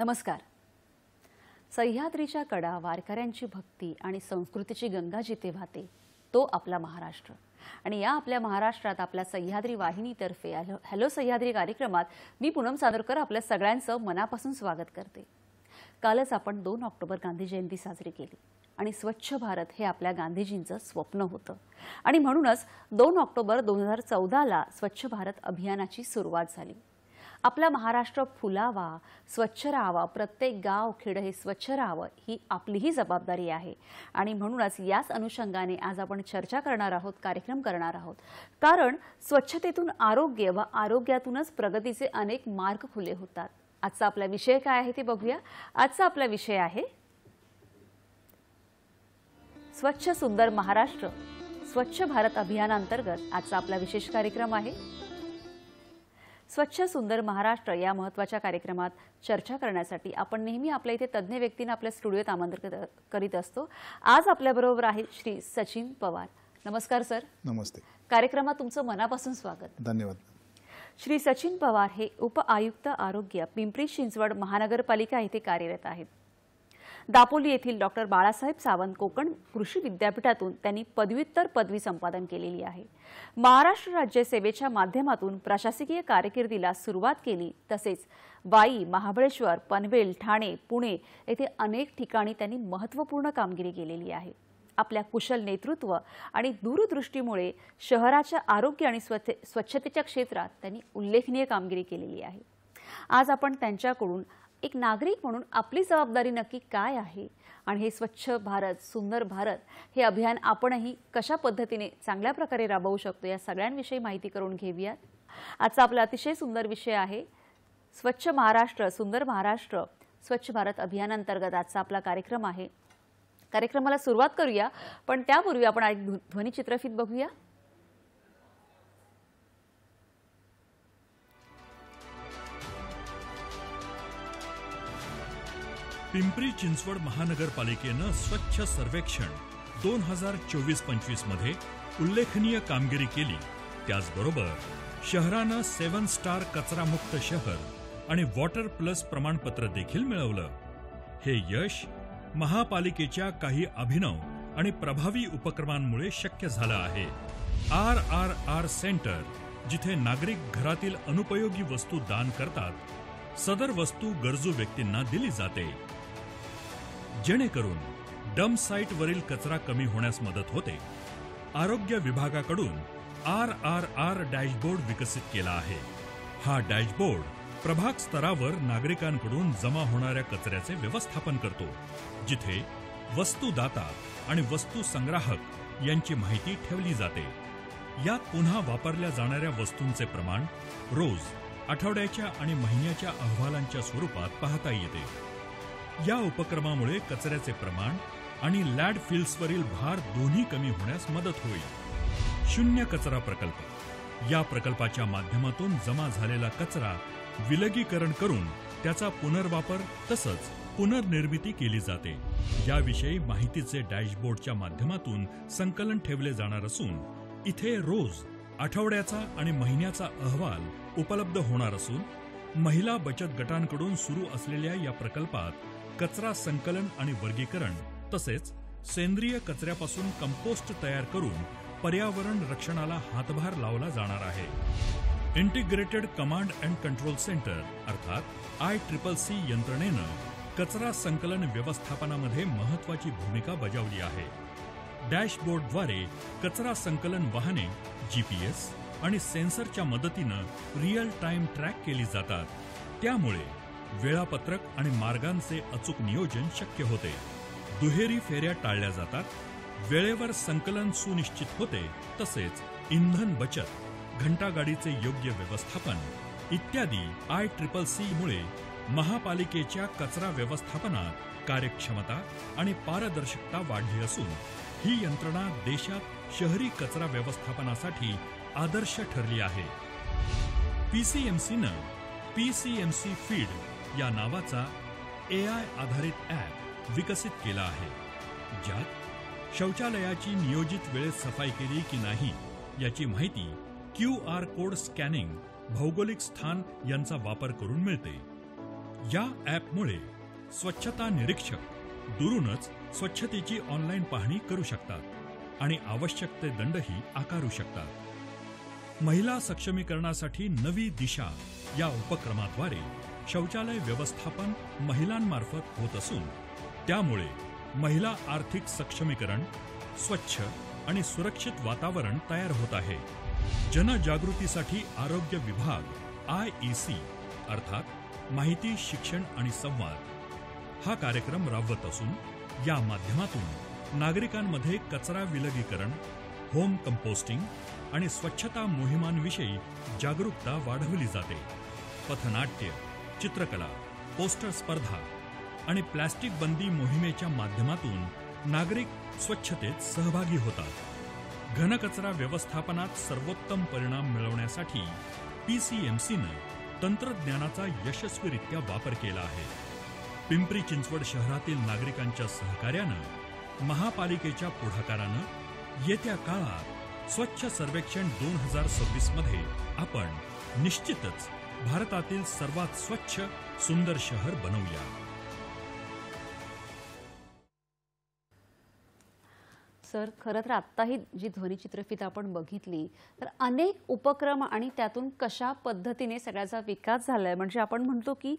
नमस्कार. सह्याद्रीच्या कडा, वारकऱ्यांची भक्ती आणि संस्कृतीची गंगा जिथे वाहते तो आपला महाराष्ट्र. आणि या आपल्या महाराष्ट्रात आपल्या सह्याद्री वाहिनीतर्फे हॅलो सह्याद्री कार्यक्रमात मी पूनम सादरकर आपल्या सगळ्यांचं मनापासून स्वागत करते. कालच आपण 2 ऑक्टोबर गांधी जयंती साजरी केली आणि स्वच्छ भारत हे आपल्या गांधीजींचं स्वप्न होतं. आणि म्हणूनच 2 ऑक्टोबर 2014 ला स्वच्छ भारत अभियानाची सुरुवात झाली. आपला महाराष्ट्र फुलावा, स्वच्छ राहावा, प्रत्येक गाव खेड हे स्वच्छ राहावं ही आपलीही जबाबदारी आहे. आणि म्हणूनच याच अनुषंगाने आज आपण चर्चा करणार आहोत, कार्यक्रम करणार आहोत. कारण स्वच्छतेतून आरोग्य व आरोग्यातूनच प्रगतीचे अनेक मार्ग खुले होतात. आजचा आपला विषय काय आहे ते बघूया. आजचा आपला विषय आहे स्वच्छ सुंदर महाराष्ट्र. स्वच्छ भारत अभियानांतर्गत आजचा आपला विशेष कार्यक्रम आहे. स्वच्छ सुंदर महाराष्ट्र या महत्त्वाच्या कार्यक्रमात चर्चा करण्यासाठी आपण नेहमी आपल्या इथे तज्ञ व्यक्तींना आपल्या स्टुडिओत आमंत्रित करीत असतो. आज आपल्याबरोबर आहे श्री सचिन पवार. नमस्कार सर. नमस्ते. कार्यक्रमात तुमचं मनापासून स्वागत. धन्यवाद. श्री सचिन पवार हे उपआयुक्त आरोग्य पिंपरी चिंचवड महानगरपालिका येथे कार्यरत आहेत. दापोली येथील डॉक्टर बाळासाहेब सावंत कोकण कृषी विद्यापीठातून त्यांनी पदव्युत्तर पदवी संपादन केलेली आहे. महाराष्ट्र राज्य सेवेच्या माध्यमातून प्रशासकीय कारकिर्दीला सुरुवात केली. तसेच वाई, महाबळेश्वर, पनवेल, ठाणे, पुणे येथे अनेक ठिकाणी त्यांनी महत्त्वपूर्ण कामगिरी केलेली आहे. आपल्या कुशल नेतृत्व आणि दूरदृष्टीमुळे शहराच्या आरोग्य आणि स्वच्छतेच्या क्षेत्रात त्यांनी उल्लेखनीय कामगिरी केलेली आहे. आज आपण त्यांच्याकडून एक नागरिक म्हणून आपली जबाबदारी नक्की काय आहे आणि हे स्वच्छ भारत सुंदर भारत हे अभियान आपणही कशा पद्धतीने चांगल्या प्रकारे राबवू शकतो या सगळ्यांविषयी माहिती करून घेऊया. आजचा आपला अतिशय सुंदर विषय आहे स्वच्छ महाराष्ट्र सुंदर महाराष्ट्र स्वच्छ भारत अभियानांतर्गत आजचा आपला कार्यक्रम आहे. कार्यक्रमाला सुरुवात करूया, पण त्यापूर्वी आपण एक ध्वनिचित्रफीत बघूया. पिंपरी चिंचवड महानगरपालिकेनं स्वच्छ सर्वेक्षण 2024-25 मध्ये उल्लेखनीय कामगिरी केली. त्याचबरोबर शहरानं 7 स्टार कचरामुक्त शहर आणि वॉटर प्लस प्रमाणपत्र देखील मिळवलं. हे यश महापालिकेच्या काही अभिनव आणि प्रभावी उपक्रमांमुळे शक्य झालं आहे. RRR सेंटर, जिथे नागरिक घरातील अनुपयोगी वस्तू दान करतात, सदर वस्तू गरजू व्यक्तींना दिली जाते, जेणेकरून डंप साईटवरील कचरा कमी होण्यास मदत होते. आरोग्य विभागाकडून RRR डॅशबोर्ड विकसित केला आहे. हा डॅशबोर्ड प्रभाग स्तरावर नागरिकांकडून जमा होणाऱ्या कचऱ्याचे व्यवस्थापन करतो, जिथे वस्तूदाता आणि वस्तू संग्राहक यांची माहिती ठेवली जाते. यात पुन्हा वापरल्या जाणाऱ्या वस्तूंचे प्रमाण रोज, आठवड्याच्या आणि महिन्याच्या अहवालांच्या स्वरूपात पाहता येते. या उपक्रमामुळे कचऱ्याचे प्रमाण आणि लँडफिल्सवरील भार दोन्ही कमी होण्यास मदत होईल. शून्य कचरा प्रकल्प, या प्रकल्पाच्या माध्यमातून जमा झालेला कचरा विलगीकरण करून त्याचा पुनर्वापर तसंच पुनर्निर्मिती केली जाते. याविषयी माहितीचे डॅशबोर्डच्या माध्यमातून संकलन ठेवले जाणार असून इथे रोज, आठवड्याचा आणि महिन्याचा अहवाल उपलब्ध होणार असून महिला बचत गटांकडून सुरू असलेल्या या प्रकल्पात कचरा संकलन आणि वर्गीकरण तसेच सेंद्रिय कचऱ्यापासून कंपोस्ट तयार करून पर्यावरण रक्षणाला हातभार लावला जाणार आहे. Integrated command and control centre अर्थात ICCC यंत्रणेनं कचरा संकलन व्यवस्थापनामध्ये महत्त्वाची भूमिका बजावली आहे. डॅशबोर्डद्वारे कचरा संकलन वाहने GPS आणि सेन्सरच्या मदतीनं रिअल टाइम ट्रॅक केली जातात. त्यामुळे वेळापत्रक आणि मार्गांचे अचूक नियोजन शक्य होते. दुहेरी फेऱ्या टाळल्या जातात, वेळेवर संकलन सुनिश्चित होते, तसेच इंधन बचत, घंटागाडीचे योग्य व्यवस्थापन इत्यादी ICCC मुळे महापालिकेच्या कचरा व्यवस्थापनात कार्यक्षमता आणि पारदर्शकता वाढली असून ही यंत्रणा देशात शहरी कचरा व्यवस्थापनासाठी आदर्श ठरली आहे. PCMCनं PCMC फीड या नावाचा AI आधारित ॲप विकसित केला आहे, ज्यात शौचालयाची नियोजित वेळेत सफाई केली की नाही याची माहिती QR कोड स्कॅनिंग, भौगोलिक स्थान यांचा वापर करून मिळते. या ॲपमुळे स्वच्छता निरीक्षक दुरूनच स्वच्छतेची ऑनलाईन पाहणी करू शकतात आणि आवश्यक ते दंडही आकारू शकतात. महिला सक्षमीकरणासाठी नवी दिशा या उपक्रमाद्वारे शौचालय व्यवस्थापन महिलांमार्फत होत असून त्यामुळे महिला आर्थिक सक्षमीकरण, स्वच्छ आणि सुरक्षित वातावरण तयार होत आहे. जनजागृतीसाठी आरोग्य विभाग IEC अर्थात माहिती, शिक्षण आणि संवाद हा कार्यक्रम राबवत असून या माध्यमातून नागरिकांमध्ये कचरा विलगीकरण, होम कंपोस्टिंग आणि स्वच्छता मोहिमांविषयी जागरूकता वाढवली जाते. पथनाट्य, चित्रकला, पोस्टर स्पर्धा आणि प्लास्टिक बंदी मोहिमेच्या माध्यमातून नागरिक स्वच्छतेत सहभागी होतात. घनकचरा व्यवस्थापनात सर्वोत्तम परिणाम मिळवण्यासाठी PCMCनं तंत्रज्ञानाचा यशस्वीरित्या वापर केला आहे. पिंपरी चिंचवड शहरातील नागरिकांच्या सहकार्यानं, महापालिकेच्या पुढाकारानं येत्या काळात स्वच्छ सर्वेक्षण 2026 मध्ये आपण निश्चितच भारतातील सर्वात स्वच्छ सुंदर शहर बनवूया. सर, खरं तर आत्ता ही जी ध्वनिचित्रफित आपण बघितली तर अनेक उपक्रम आणि त्यातून कशा पद्धतीने सगळ्याचा विकास झालाय. म्हणजे आपण म्हणतो की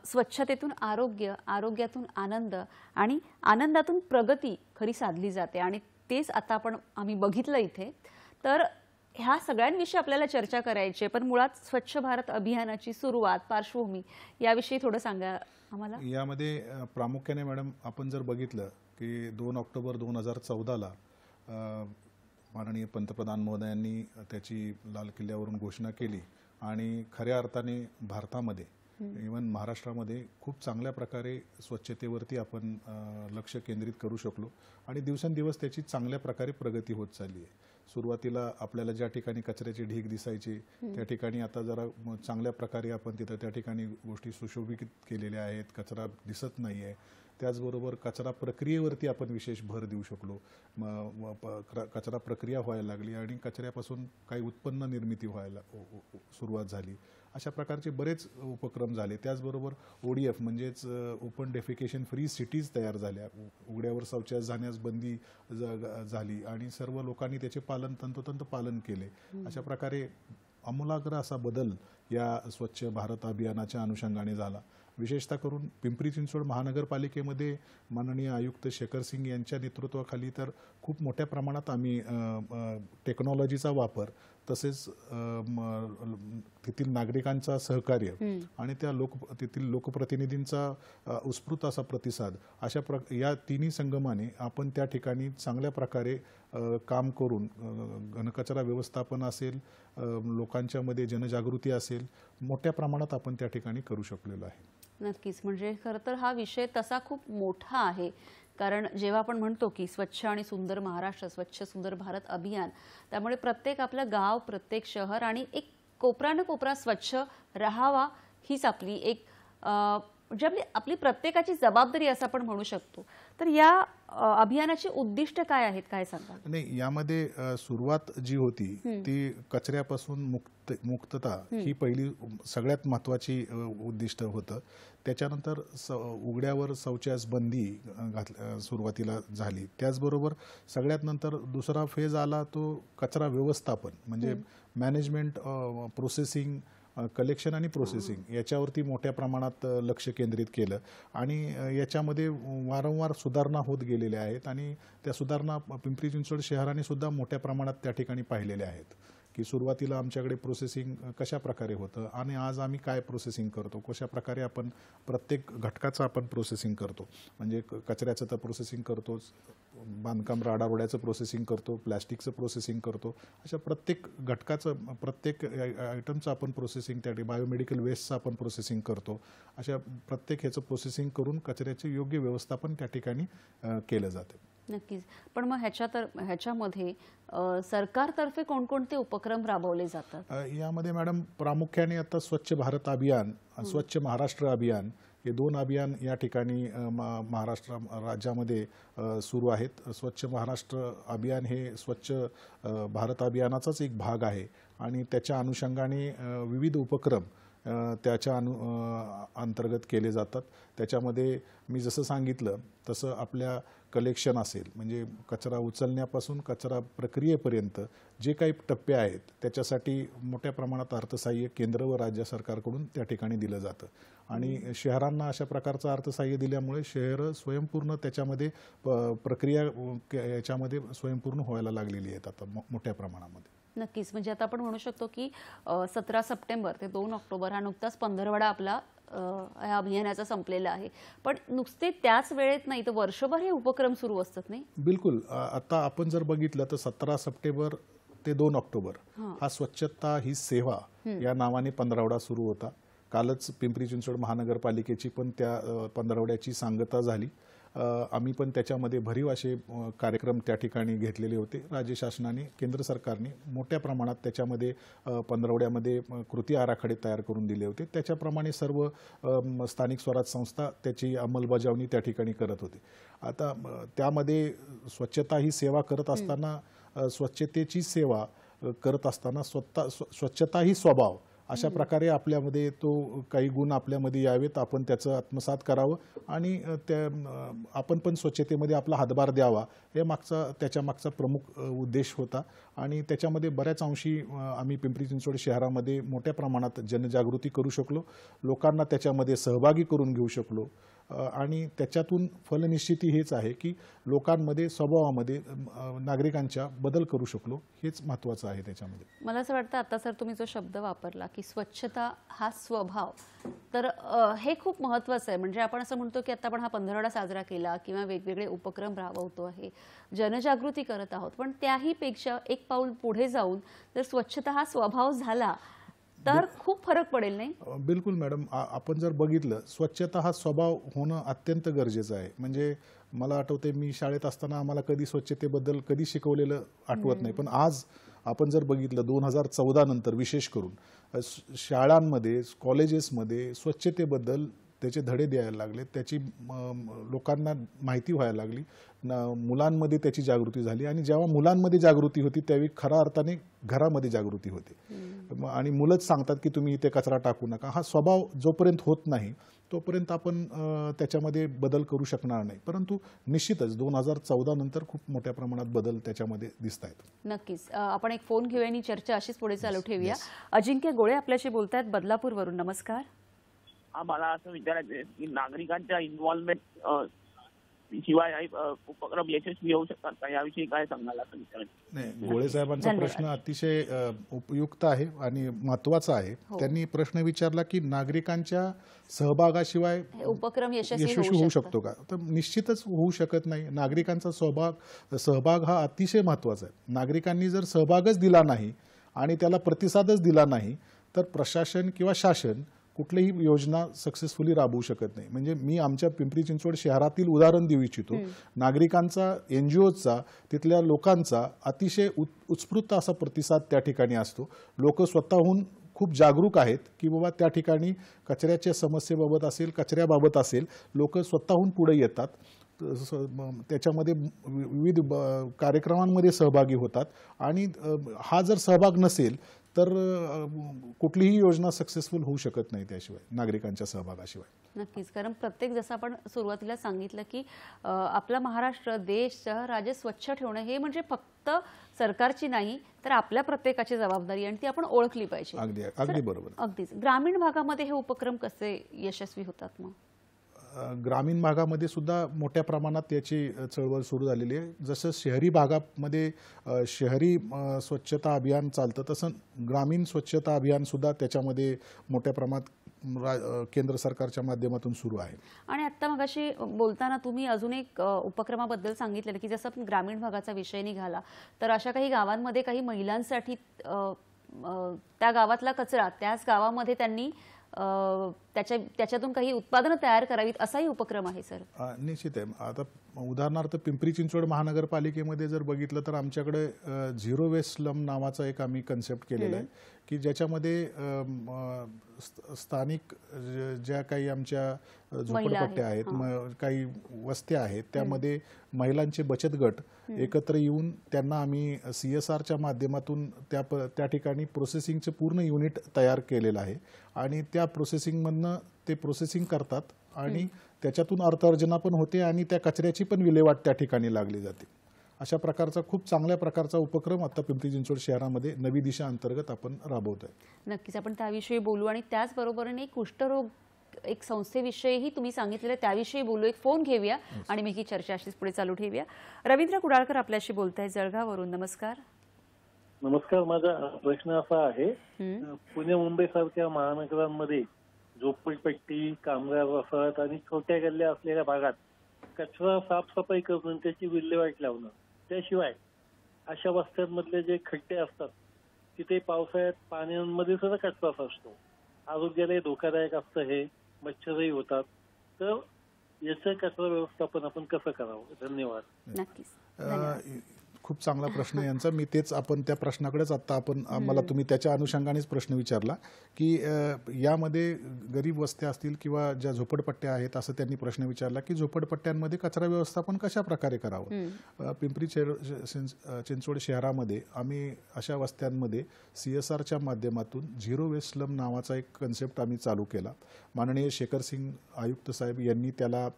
स्वच्छतेतून आरोग्य, आरोग्यातून आनंद आणि आनंदातून प्रगती खरी साधली जाते आणि तेच आता आम्ही बघितलं इथे. तर ह्या सगळ्यांविषयी आपल्याला चर्चा करायची आहे, पण मुळात स्वच्छ भारत अभियानाची सुरुवात, पार्श्वभूमी याविषयी थोडं सांगा आम्हाला. यामध्ये प्रामुख्याने मॅडम आपण जर बघितलं की 2 ऑक्टोबर 2014ला माननीय पंतप्रधान महोदयांनी त्याची लाल किल्ल्यावरून घोषणा केली आणि खऱ्या अर्थाने भारतामध्ये इव्हन महाराष्ट्रामध्ये खूप चांगल्या प्रकारे स्वच्छतेवरती आपण लक्ष केंद्रित करू शकलो आणि दिवसेंदिवस त्याची चांगल्या प्रकारे प्रगती होत चालली आहे. सुरुवातीला आपल्याला ज्या ठिकाणी कचऱ्याचे ढीग दिसायचे त्या ठिकाणी आता जरा चांगल्या प्रकारे आपण तिथं त्या ठिकाणी गोष्टी सुशोभित केलेल्या आहेत, कचरा दिसत नाही आहे. त्याचबरोबर कचरा प्रक्रियेवरती आपण विशेष भर देऊ शकलो. कचरा प्रक्रिया व्हायला लागली आणि कचऱ्यापासून काही उत्पन्न निर्मिती व्हायला सुरुवात झाली. अशा प्रकारचे बरेच उपक्रम झाले. त्याचबरोबर ODF म्हणजेच ओपन डेफिकेशन फ्री सिटीज तयार झाल्या. उघड्यावर शौचास जाण्यास बंदी झाली आणि सर्व लोकांनी त्याचे पालन तंतोतंत पालन केले. अशा प्रकारे आमूलाग्र असा बदल या स्वच्छ भारत अभियानाच्या अनुषंगाने झाला. विशेषतः करून पिंपरी चिंचवड महानगरपालिकेमध्ये माननीय आयुक्त शेखर सिंग यांच्या नेतृत्वाखाली तर खूप मोठ्या प्रमाणात आम्ही टेक्नॉलॉजीचा वापर तसेच तेथील नागरिकांचा सहकार्य आणि तेथील लोकप्रतिनिधींचा उत्स्फूर्त असा प्रतिसाद या तिन्ही संगमाने आपण त्या ठिकाणी चांगल्या प्रकारे काम करून घनकचरा व्यवस्थापन असेल, लोकांच्या मध्ये जनजागृती असेल, मोठ्या प्रमाणात आपण त्या ठिकाणी करू शकलेलो आहे. नक्कीच. म्हणजे खरं तर हा विषय तसा खूप मोठा आहे, कारण जेव्हा आपण म्हणतो की स्वच्छ आणि सुंदर महाराष्ट्र, स्वच्छ सुंदर भारत अभियान, त्यामुळे प्रत्येक आपलं गाव, प्रत्येक शहर आणि एक कोपरा न कोपरा स्वच्छ राहावा हीच आपली एक म्हणजे आपली प्रत्येकाची जबाबदारी असं आपण म्हणू शकतो. तर या अभियानाचे उद्दिष्ट काय आहेत, काय सांगा? नाही, यामध्ये सुरुवात जी होती ती कचऱ्यापासून मुक्तता ही पहिली सगळ्यात महत्त्वाची उद्दिष्ट होतं. त्याच्यानंतर उघड्यावर शौचास बंदी सुरुवातीला झाली. त्याचबरोबर सगळ्यात नंतर दुसरा फेज आला तो कचरा व्यवस्थापन म्हणजे मॅनेजमेंट, प्रोसेसिंग, कलेक्शन आणि प्रोसेसिंग याच्यावरती मोठ्या प्रमाणात लक्ष केंद्रित केलं आणि याच्यामध्ये वारंवार सुधारणा होत गेलेल्या आहेत आणि त्या सुधारणा पिंपरी चिंचवड शहराने सुद्धा मोठ्या प्रमाणात त्या ठिकाणी पाहिलेल्या आहेत की सुरुवातीला आमच्याकडे प्रोसेसिंग कशा प्रकारे होतं आणि आज आम्ही काय प्रोसेसिंग करतो, कशा प्रकारे आपण प्रत्येक घटकाचं आपण प्रोसेसिंग करतो. म्हणजे कचऱ्याचं तर प्रोसेसिंग करतोच, बांधकाम राडारोड्याचं प्रोसेसिंग करतो, प्लॅस्टिकचं प्रोसेसिंग करतो. अशा प्रत्येक घटकाचं, प्रत्येक आयटमचं आपण प्रोसेसिंग, त्या बायोमेडिकल वेस्टचं आपण प्रोसेसिंग करतो. अशा प्रत्येक ह्याचं प्रोसेसिंग करून कचऱ्याचे योग्य व्यवस्थापन त्या ठिकाणी केलं जातं. नक्कीच. पण मग ह्याच्यामध्ये सरकारतर्फे कोणकोणते उपक्रम राबवले जातात? यामध्ये मॅडम प्रामुख्याने आता स्वच्छ भारत अभियान, स्वच्छ महाराष्ट्र अभियान हे दोन अभियान या ठिकाणी महाराष्ट्र राज्यामध्ये सुरू आहेत. स्वच्छ महाराष्ट्र अभियान हे स्वच्छ भारत अभियानाचाच एक भाग आहे आणि त्याच्या अनुषंगाने विविध उपक्रम त्याच्या अंतर्गत केले जातात. त्याच्यामध्ये मी जसं सांगितलं तसं आपल्या कलेक्शन असेल, म्हणजे कचरा उचलण्यापासून कचरा प्रक्रियेपर्यंत जे काही टप्पे आहेत त्याच्यासाठी मोठ्या प्रमाणात अर्थसहाय्य केंद्र व राज्य सरकारकडून त्या ठिकाणी दिलं जातं आणि शहरांना अशा प्रकारचं अर्थसहाय्य दिल्यामुळे शहरं स्वयंपूर्ण त्याच्यामध्ये प्रक्रिया याच्यामध्ये स्वयंपूर्ण व्हायला लागलेली आहेत आता मोठ्या प्रमाणामध्ये. नक्कीच, म्हणजे आता आपण म्हणू शकतो की 17 सप्टेंबर ते 2 ऑक्टोबर हा नुकताच पंधरवडा आपला या अभियानाचा संपलेला आहे. पण नुसते त्याच वेळेत नाही तर वर्षभर हे उपक्रम सुरू असतात नाही? बिलकुल. आता आपण जर बघितलं तर 17 सप्टेंबर ते 2 ऑक्टोबर हा स्वच्छता ही सेवा या नावाने पंधरवडा सुरू होता. कालच पिंपरी चिंचवड महानगरपालिकेची पण त्या पंधरवड्याची सांगता झाली. आम्ही पण त्याच्यामध्ये भरीव असे कार्यक्रम त्या ठिकाणी घेतलेले होते. राज्य शासनाने, केंद्र सरकारने मोठ्या प्रमाणात त्याच्यामध्ये पंधरवड्यामध्ये कृती आराखडे तयार करून दिले होते. त्याच्याप्रमाणे सर्व स्थानिक स्वराज्य संस्था त्याची अंमलबजावणी त्या ठिकाणी करत होते. आता त्यामध्ये स्वच्छता ही सेवा करत असताना, स्वच्छतेची सेवा करत असताना स्वच्छता ही स्वभाव अशा प्रकारे आपल्यामध्ये तो काही गुण आपल्यामध्ये यावेत, आपण त्याचं आत्मसात करावं आणि आपण पण स्वच्छतेमध्ये आपला हातभार द्यावा, हे त्याच्या मागचा प्रमुख उद्देश होता. आणि त्याच्यामध्ये बऱ्याच अंशी आम्ही पिंपरी चिंचवड शहरामध्ये मोठ्या प्रमाणात जनजागृती करू शकलो, लोकांना त्याच्यामध्ये सहभागी करून घेऊ शकलो आणि त्याच्यातून फलनिश्चिती हेच आहे की लोकांमध्ये, स्वभावामध्ये, नागरिकांच्या बदल करू शकलो, हेच महत्त्वाचं आहे त्याच्यामध्ये. मला असं वाटतं आता सर तुम्ही जो शब्द वापरला की स्वच्छता हा स्वभाव, तर हे खूप महत्त्वाचं आहे. म्हणजे आपण असं म्हणतो की आता आपण हा पंधरवडा साजरा केला किंवा वेगवेगळे उपक्रम राबवतो आहे, जनजागृती करत आहोत, पण त्याही पेक्षा एक पाऊल पुढे जाऊन जर स्वच्छता हा स्वभाव झाला तर खूप फरक पडेल नाही? बिलकुल मॅडम. आपण जर बघितलं, स्वच्छता हा स्वभाव होणं अत्यंत गरजेचं आहे. म्हणजे मला आठवते, मी शाळेत असताना आम्हाला कधी स्वच्छतेबद्दल कधी शिकवलेलं आठवत नाही, पण आज आपण जर बघितलं 2014 नंतर विशेष करून शाळांमध्ये, कॉलेजेसमध्ये स्वच्छतेबद्दल त्याचे धडे द्यायला लागले, त्याची लोकांना माहिती व्हायला लागली, मुलांमध्ये त्याची जागृती झाली आणि जेव्हा मुलांमध्ये जागृती होती त्यावेळी खऱ्या अर्थाने घरामध्ये जागृती होते आणि मुलंच सांगतात की तुम्ही इथे कचरा टाकू नका. हा स्वभाव जोपर्यंत होत नाही तोपर्यंत आपण त्याच्यामध्ये बदल करू शकणार नाही. परंतु निश्चितच 2014 नंतर खूप मोठ्या प्रमाणात बदल त्याच्यामध्ये दिसत आहेत. नक्कीच. आपण एक फोन घेऊया आणि चर्चा अशीच पुढे चालू ठेवूया. अजिंक्य गोळे आपल्याशी बोलतायत बदलापूरवरून. नमस्कार. मला असं विचारायचं आहे की नागरिकांच्या इन्व्हॉल्वमेंट शिवाय उपक्रम यशस्वी होऊ शकतात का, याविषयी काय सांगाल असं विचारायचं? नाही, गोळे साहेबांचा प्रश्न अतिशय उपयुक्त आहे आणि महत्त्वाचा आहे. त्यांनी प्रश्न विचारला की नागरिकांच्या सहभागाशिवाय उपक्रम यशस्वी होऊ शकतो का, तर निश्चितच होऊ शकत नाही. नागरिकांचा सहभाग हा अतिशय महत्त्वाचा आहे. नागरिकांनी जर सहभागच दिला नाही आणि त्याला प्रतिसादच दिला नाही तर प्रशासन किंवा शासन कुठलीही योजना सक्सेसफुली राबवू शकत नाही. म्हणजे मी आमच्या पिंपरी चिंचवड शहरातील उदाहरण देऊ इच्छितो. नागरिकांचा, NGOचा, तिथल्या लोकांचा अतिशय उत्स्फूर्त असा प्रतिसाद त्या ठिकाणी असतो. लोक स्वतःहून खूप जागरूक आहेत की बाबा त्या ठिकाणी कचऱ्याच्या समस्येबाबत असेल, कचऱ्याबाबत असेल, लोक स्वतःहून पुढे येतात, त्याच्यामध्ये विविध कार्यक्रमांमध्ये सहभागी होतात आणि हा जर सहभाग नसेल तर कुठलीही योजना सक्सेसफुल होऊ शकत नाही त्याशिवाय, नागरिकांच्या सहभागाशिवाय. नक्कीच. कारण प्रत्येक, जसं आपण सुरुवातीला सांगितलं की आपला महाराष्ट्र, देश, शहर, राज्य स्वच्छ ठेवणं हे म्हणजे फक्त सरकारची नाही तर आपल्या प्रत्येकाची जबाबदारी आणि ती आपण ओळखली पाहिजे. अगदी बरोबर. अगदीच. ग्रामीण भागामध्ये हे उपक्रम कसे यशस्वी होतात मग? ग्रामीण भागामध्ये सुद्धा मोठ्या प्रमाणात याची चळवळ सुरू झालेली आहे. जसं शहरी भागामध्ये शहरी स्वच्छता अभियान चालतं, तसं ग्रामीण स्वच्छता अभियान सुद्धा त्याच्यामध्ये मोठ्या प्रमाणात केंद्र सरकारच्या माध्यमातून सुरू आहे. आणि आता मगाशी बोलताना तुम्ही अजून एक उपक्रमाबद्दल सांगितलं की जसं आपण ग्रामीण भागाचा विषय निघाला तर अशा काही गावांमध्ये काही महिलांसाठी त्या गावातला कचरा त्याच गावामध्ये त्यांनी त्याच्यातून काही उत्पादनं तयार करावीत असाही उपक्रम आहे सर. निश्चित आहे. आता उदाहरणार्थ पिंपरी चिंचवड महानगरपालिकेमध्ये जर बघितलं तर आमच्याकडे झिरो वेस्ट स्लम नावाचा एक आम्ही कन्सेप्ट केलेला आहे की ज्याच्यामध्ये स्थानिक ज्या काही आमच्या झोपडपट्ट्या आहेत, काही वस्त्या आहेत, त्यामध्ये महिलांचे बचत गट एकत्र येऊन त्यांना आम्ही CSRच्या माध्यमातून त्या ठिकाणी प्रोसेसिंगचं पूर्ण युनिट तयार केलेलं आहे आणि त्या प्रोसेसिंगमधनं ते प्रोसेसिंग करतात आणि त्याच्यातून अर्थार्जना पण होते आणि त्या कचऱ्याची पण विल्हेवाट त्या ठिकाणी लागली जाते. अशा प्रकारचा खूप चांगल्या प्रकारचा उपक्रम आता पिंपरी चिंचवड शहरामध्ये नवी दिशा अंतर्गत आपण राबवत आहे. नक्कीच आपण त्याविषयी बोलू आणि त्याचबरोबरीने कुष्ठरोग एक संस्थेविषयीही तुम्ही सांगितलेलं त्याविषयी बोलू. एक फोन घेऊया आणि मी ही चर्चा अशीच पुढे चालू ठेवूया. रवींद्र कुडाळकर आपल्याशी बोलताय जळगाववरून. नमस्कार. नमस्कार. माझा प्रश्न असा आहे, पुणे मुंबई सारख्या महानगरांमध्ये झोपडपट्टी, कामगार वसाहत आणि छोट्या गल्ल्या असलेल्या भागात कचरा साफसफाई करून त्याची विल्हेवाट लावणं, त्याशिवाय अशा वस्त्यांमधले जे खड्डे असतात तिथे पावसाळ्यात पाण्यामध्ये सुद्धा कचरा साचतो, आरोग्यालाही धोकादायक असतं, हे मच्छरही होतात. तर याचं कचरा व्यवस्थापन आपण कसं करावं? धन्यवाद. नक्कीच. खूप चांगला प्रश्न आहे यांचा. मी तेच आपण त्या प्रश्नाकडेच आता मला तुम्ही त्याच्या अनुषंगानेच प्रश्न विचारला की यामध्ये गरीब वस्त्या असतील किंवा ज्या झोपडपट्ट्या आहेत असं त्यांनी प्रश्न विचारला की झोपडपट्ट्यांमध्ये कचरा व्यवस्थापन कशा प्रकारे करावं. पिंपरी चिंचवड शहरामध्ये आम्ही अशा वस्त्यांमध्ये CSRच्या माध्यमातून झिरो वेस्ट स्लम नावाचा एक कन्सेप्ट आम्ही चालू केला. माननीय शेखर सिंग आयुक्त साहेब यांनी त्याला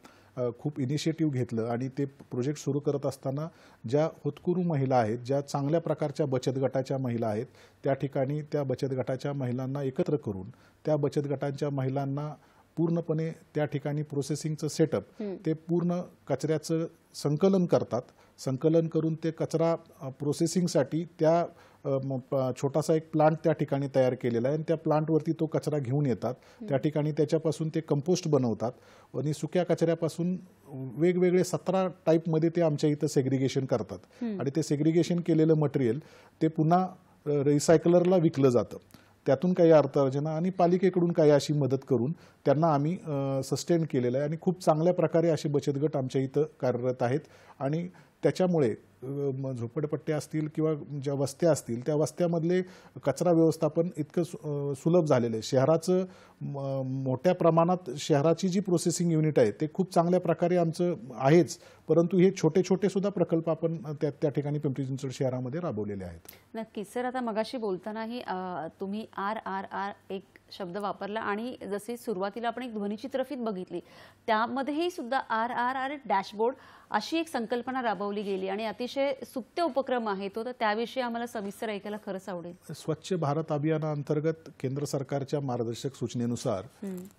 खूप इनिशिएटिव्ह घेतलं आणि ते प्रोजेक्ट सुरू करत असताना ज्या होतकरू महिला आहेत, ज्या चांगल्या प्रकारच्या बचत गटाच्या महिला आहेत, त्या ठिकाणी त्या बचत गटाच्या महिलांना एकत्र करून त्या बचत गटांच्या महिलांना पूर्णपणे त्या ठिकाणी प्रोसेसिंगचं सेटअप ते पूर्ण कचऱ्याचं संकलन करतात. संकलन करून ते कचरा प्रोसेसिंगसाठी त्या छोटासा एक प्लांट त्या ठिकाणी तयार केलेला आहे आणि त्या प्लांटवरती तो कचरा घेऊन येतात. त्या ठिकाणी त्याच्यापासून ते कंपोस्ट बनवतात आणि सुक्या कचऱ्यापासून वेगवेगळे 17 टाईपमध्ये ते आमच्या इथं सेग्रिगेशन करतात आणि ते सेग्रिगेशन केलेलं मटेरियल ते पुन्हा रिसायकलरला विकलं जातं. त्यातून काही अर्थार्जना आणि पालिकेकडून काही अशी मदत करून त्यांना आम्ही सस्टेन केलेलं आहे आणि खूप चांगल्या प्रकारे असे बचत गट आमच्या इथं कार्यरत आहेत आणि त्याच्यामुळे झोपडपट्ट्या असतील किंवा ज्या वस्त्या असतील त्या वस्त्यामधले कचरा व्यवस्थापन इतकं सुलभ झालेलं आहे. शहराचं मोठ्या प्रमाणात शहराची जी प्रोसेसिंग युनिट आहे ते खूप चांगल्या प्रकारे आमचं आहेच, परंतु हे छोटे छोटे सुद्धा प्रकल्प आपण त्या ठिकाणी पिंपरी चिंचवड शहरामध्ये राबवलेले आहेत. नक्कीच सर. आता मगाशी बोलतानाही तुम्ही RRR एक शब्द वापरला आणि जसे सुरुवातीला आपण एक ध्वनिचित्रफीत बघितली त्यामध्येही सुद्धा RRR डॅशबोर्ड अशी एक संकल्पना राबवली गेली आणि अतिशय सुप्त उपक्रम आहे तो. तर त्याविषयी आम्हाला सविस्तर ऐकायला खरंच आवडेल. स्वच्छ भारत अभियानाअंतर्गत केंद्र सरकारच्या मार्गदर्शक सूचनेनुसार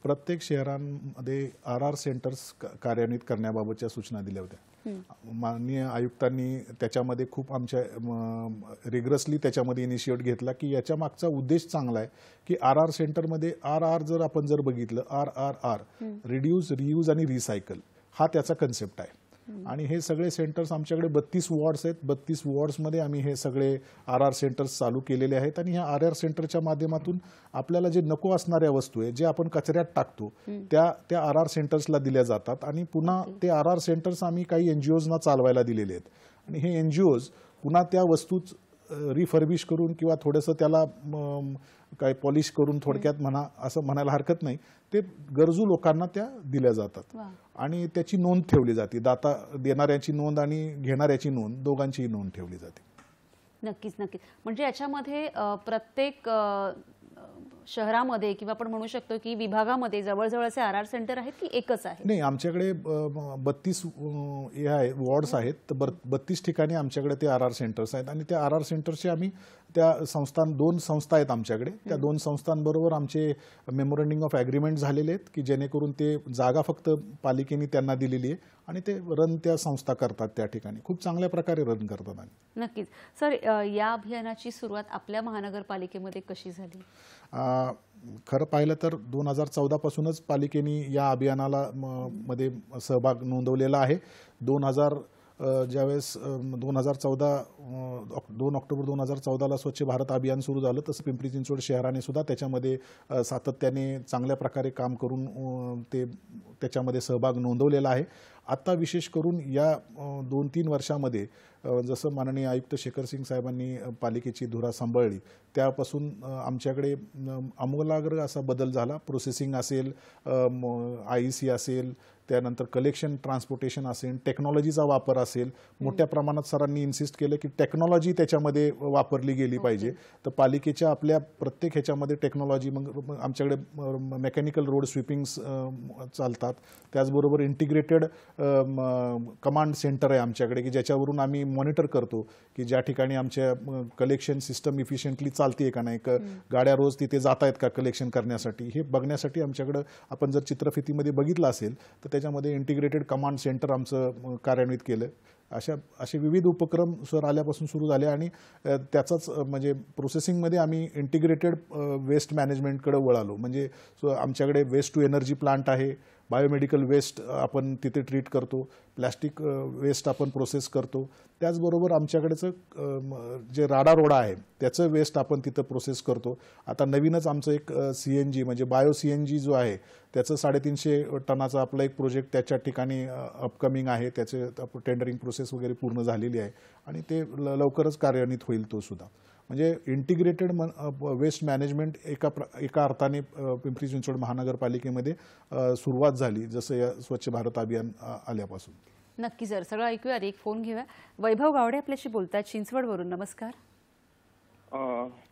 प्रत्येक शहरांमध्ये RR सेंटर्स कार्यान्वित करण्याबाबतच्या सूचना दिल्या होत्या. माननीय आयुक्तांनी त्याच्यामध्ये खूप आमच्या रिग्रसली त्याच्यामध्ये इनिशिएट घेतला की याच्या मागचा उद्देश चांगला आहे की RR सेंटरमध्ये जर आपण बघितलं RRR रिड्यूस, रियूज आणि रिसायकल हा त्याचा कन्सेप्ट आहे आणि हे सगळे सेंटर्स आमच्याकडे 32 वॉर्ड्स आहेत. 32 वॉर्ड्समध्ये आम्ही हे सगळे RR सेंटर्स चालू केलेले आहेत आणि ह्या RR सेंटरच्या माध्यमातून आपल्याला जे नको असणाऱ्या वस्तू आहे जे आपण कचऱ्यात टाकतो त्या RR सेंटर्सला दिल्या जातात आणि पुन्हा ते RR सेंटर्स आम्ही काही NGOजना चालवायला दिलेले आहेत आणि हे NGOज पुन्हा त्या वस्तूच रिफर्बिश करून किंवा थोडंसं त्याला काय पॉलिश करून थोडक्यात असं म्हणायला हरकत नाही, ते गरजू लोकांना त्या दिल्या जातात आणि त्याची नोंद ठेवली जाते. दाता देणाऱ्याची नोंद आणि घेणाऱ्याची नोंद दोघांचीही नोंद ठेवली जाते. नक्कीच नक्कीच. म्हणजे याच्यामध्ये प्रत्येक शहरामध्ये किंवा आपण म्हणू शकतो की विभागामध्ये जवळजवळचे RR सेंटर आहेत की एकच आहे? नाही, आमच्याकडे 32 वॉर्ड्स आहेत. तर 32 ठिकाणी आमच्याकडे ते RR सेंटर्स आहेत आणि त्या RR सेंटरचे आम्ही त्या दोन संस्था आहेत आमच्याकडे. त्या 2 संस्थांबरोबर आमचे मेमोरंडिंग ऑफ ॲग्रीमेंट झालेले आहेत की जेणेकरून ते जागा फक्त पालिकेने त्यांना दिलेली आहे आणि ते रन त्या संस्था करतात त्या ठिकाणी. खूप चांगल्या प्रकारे रन करतात. नक्कीच सर. या अभियानाची सुरुवात आपल्या महानगरपालिकेमध्ये कशी झाली? खरं पाहिलं तर 2014 पासूनच पालिकेने या अभियानाला मध्ये सहभाग नोंदवलेला आहे. ज्यावेळेस 2 ऑक्टोबर 2014ला स्वच्छ भारत अभियान सुरू झालं, तसं पिंपरी चिंचवड शहराने सुद्धा त्याच्यामध्ये सातत्याने चांगल्या प्रकारे काम करून ते त्याच्यामध्ये सहभाग नोंदवलेला आहे. आता विशेष करून या 2-3 वर्षामध्ये जसं माननीय आयुक्त शेखर सिंग साहेबांनी पालिकेची धुरा सांभाळली त्यापासून आमच्याकडे आमूलाग्र असा बदल झाला. प्रोसेसिंग असेल, IEC असेल, त्यानंतर कलेक्शन ट्रान्सपोर्टेशन असेल, टेक्नॉलॉजीचा वापर असेल, मोठ्या प्रमाणात सरांनी इन्सिस्ट केलं की टेक्नॉलॉजी त्याच्यामध्ये वापरली गेली पाहिजे. तर पालिकेच्या आपल्या प्रत्येक ह्याच्यामध्ये टेक्नॉलॉजी, मग आमच्याकडे मेकॅनिकल रोड स्वीपिंग्स चालतात, त्याचबरोबर इंटिग्रेटेड कमांड सेंटर आहे आमच्याकडे की ज्याच्यावरून आम्ही मॉनिटर करतो की ज्या ठिकाणी आमच्या कलेक्शन सिस्टम इफिशियंटली चालते का नाही, गाड्या रोज तिथे जात आहेत का कलेक्शन करण्यासाठी, हे बघण्यासाठी आमच्याकडं आपण जर चित्रफितीमध्ये बघितलं असेल तर त्याच्यामध्ये इंटिग्रेटेड कमांड सेंटर आमचं कार्यान्वित केलं. असे विविध उपक्रम सर आल्यापासून सुरू झाले आणि त्याचाच म्हणजे प्रोसेसिंगमध्ये आम्ही इंटिग्रेटेड वेस्ट मॅनेजमेंटकडे वळालो. म्हणजे आमच्याकडे वेस्ट टू एनर्जी प्लांट आहे, बायोमेडिकल वेस्ट आपण तिथे ट्रीट करतो, प्लॅस्टिक वेस्ट आपण प्रोसेस करतो, त्याचबरोबर आमच्याकडेचं जे राडारोडा आहे त्याचं वेस्ट आपण तिथं प्रोसेस करतो. आता नवीनच आमचं एक CNG म्हणजे बायो CNG जो आहे त्याचं 350 टनाचा आपला एक प्रोजेक्ट त्याच्या ठिकाणी अपकमिंग आहे. त्याचे टेंडरिंग प्रोसेस वगैरे पूर्ण झालेली आहे आणि ते लवकरच कार्यान्वित होईल तो सुद्धा. म्हणजे इंटिग्रेटेड वेस्ट मॅनेजमेंट एका अर्थाने पिंपरी चिंचवड महानगरपालिकेमध्ये सुरुवात झाली जसं या स्वच्छ भारत अभियान आल्यापासून. नक्की सर, सगळं ऐकूया. एक फोन घेऊया. वैभव गावडे आपल्याशी बोलतात चिंचवडवरून. नमस्कार.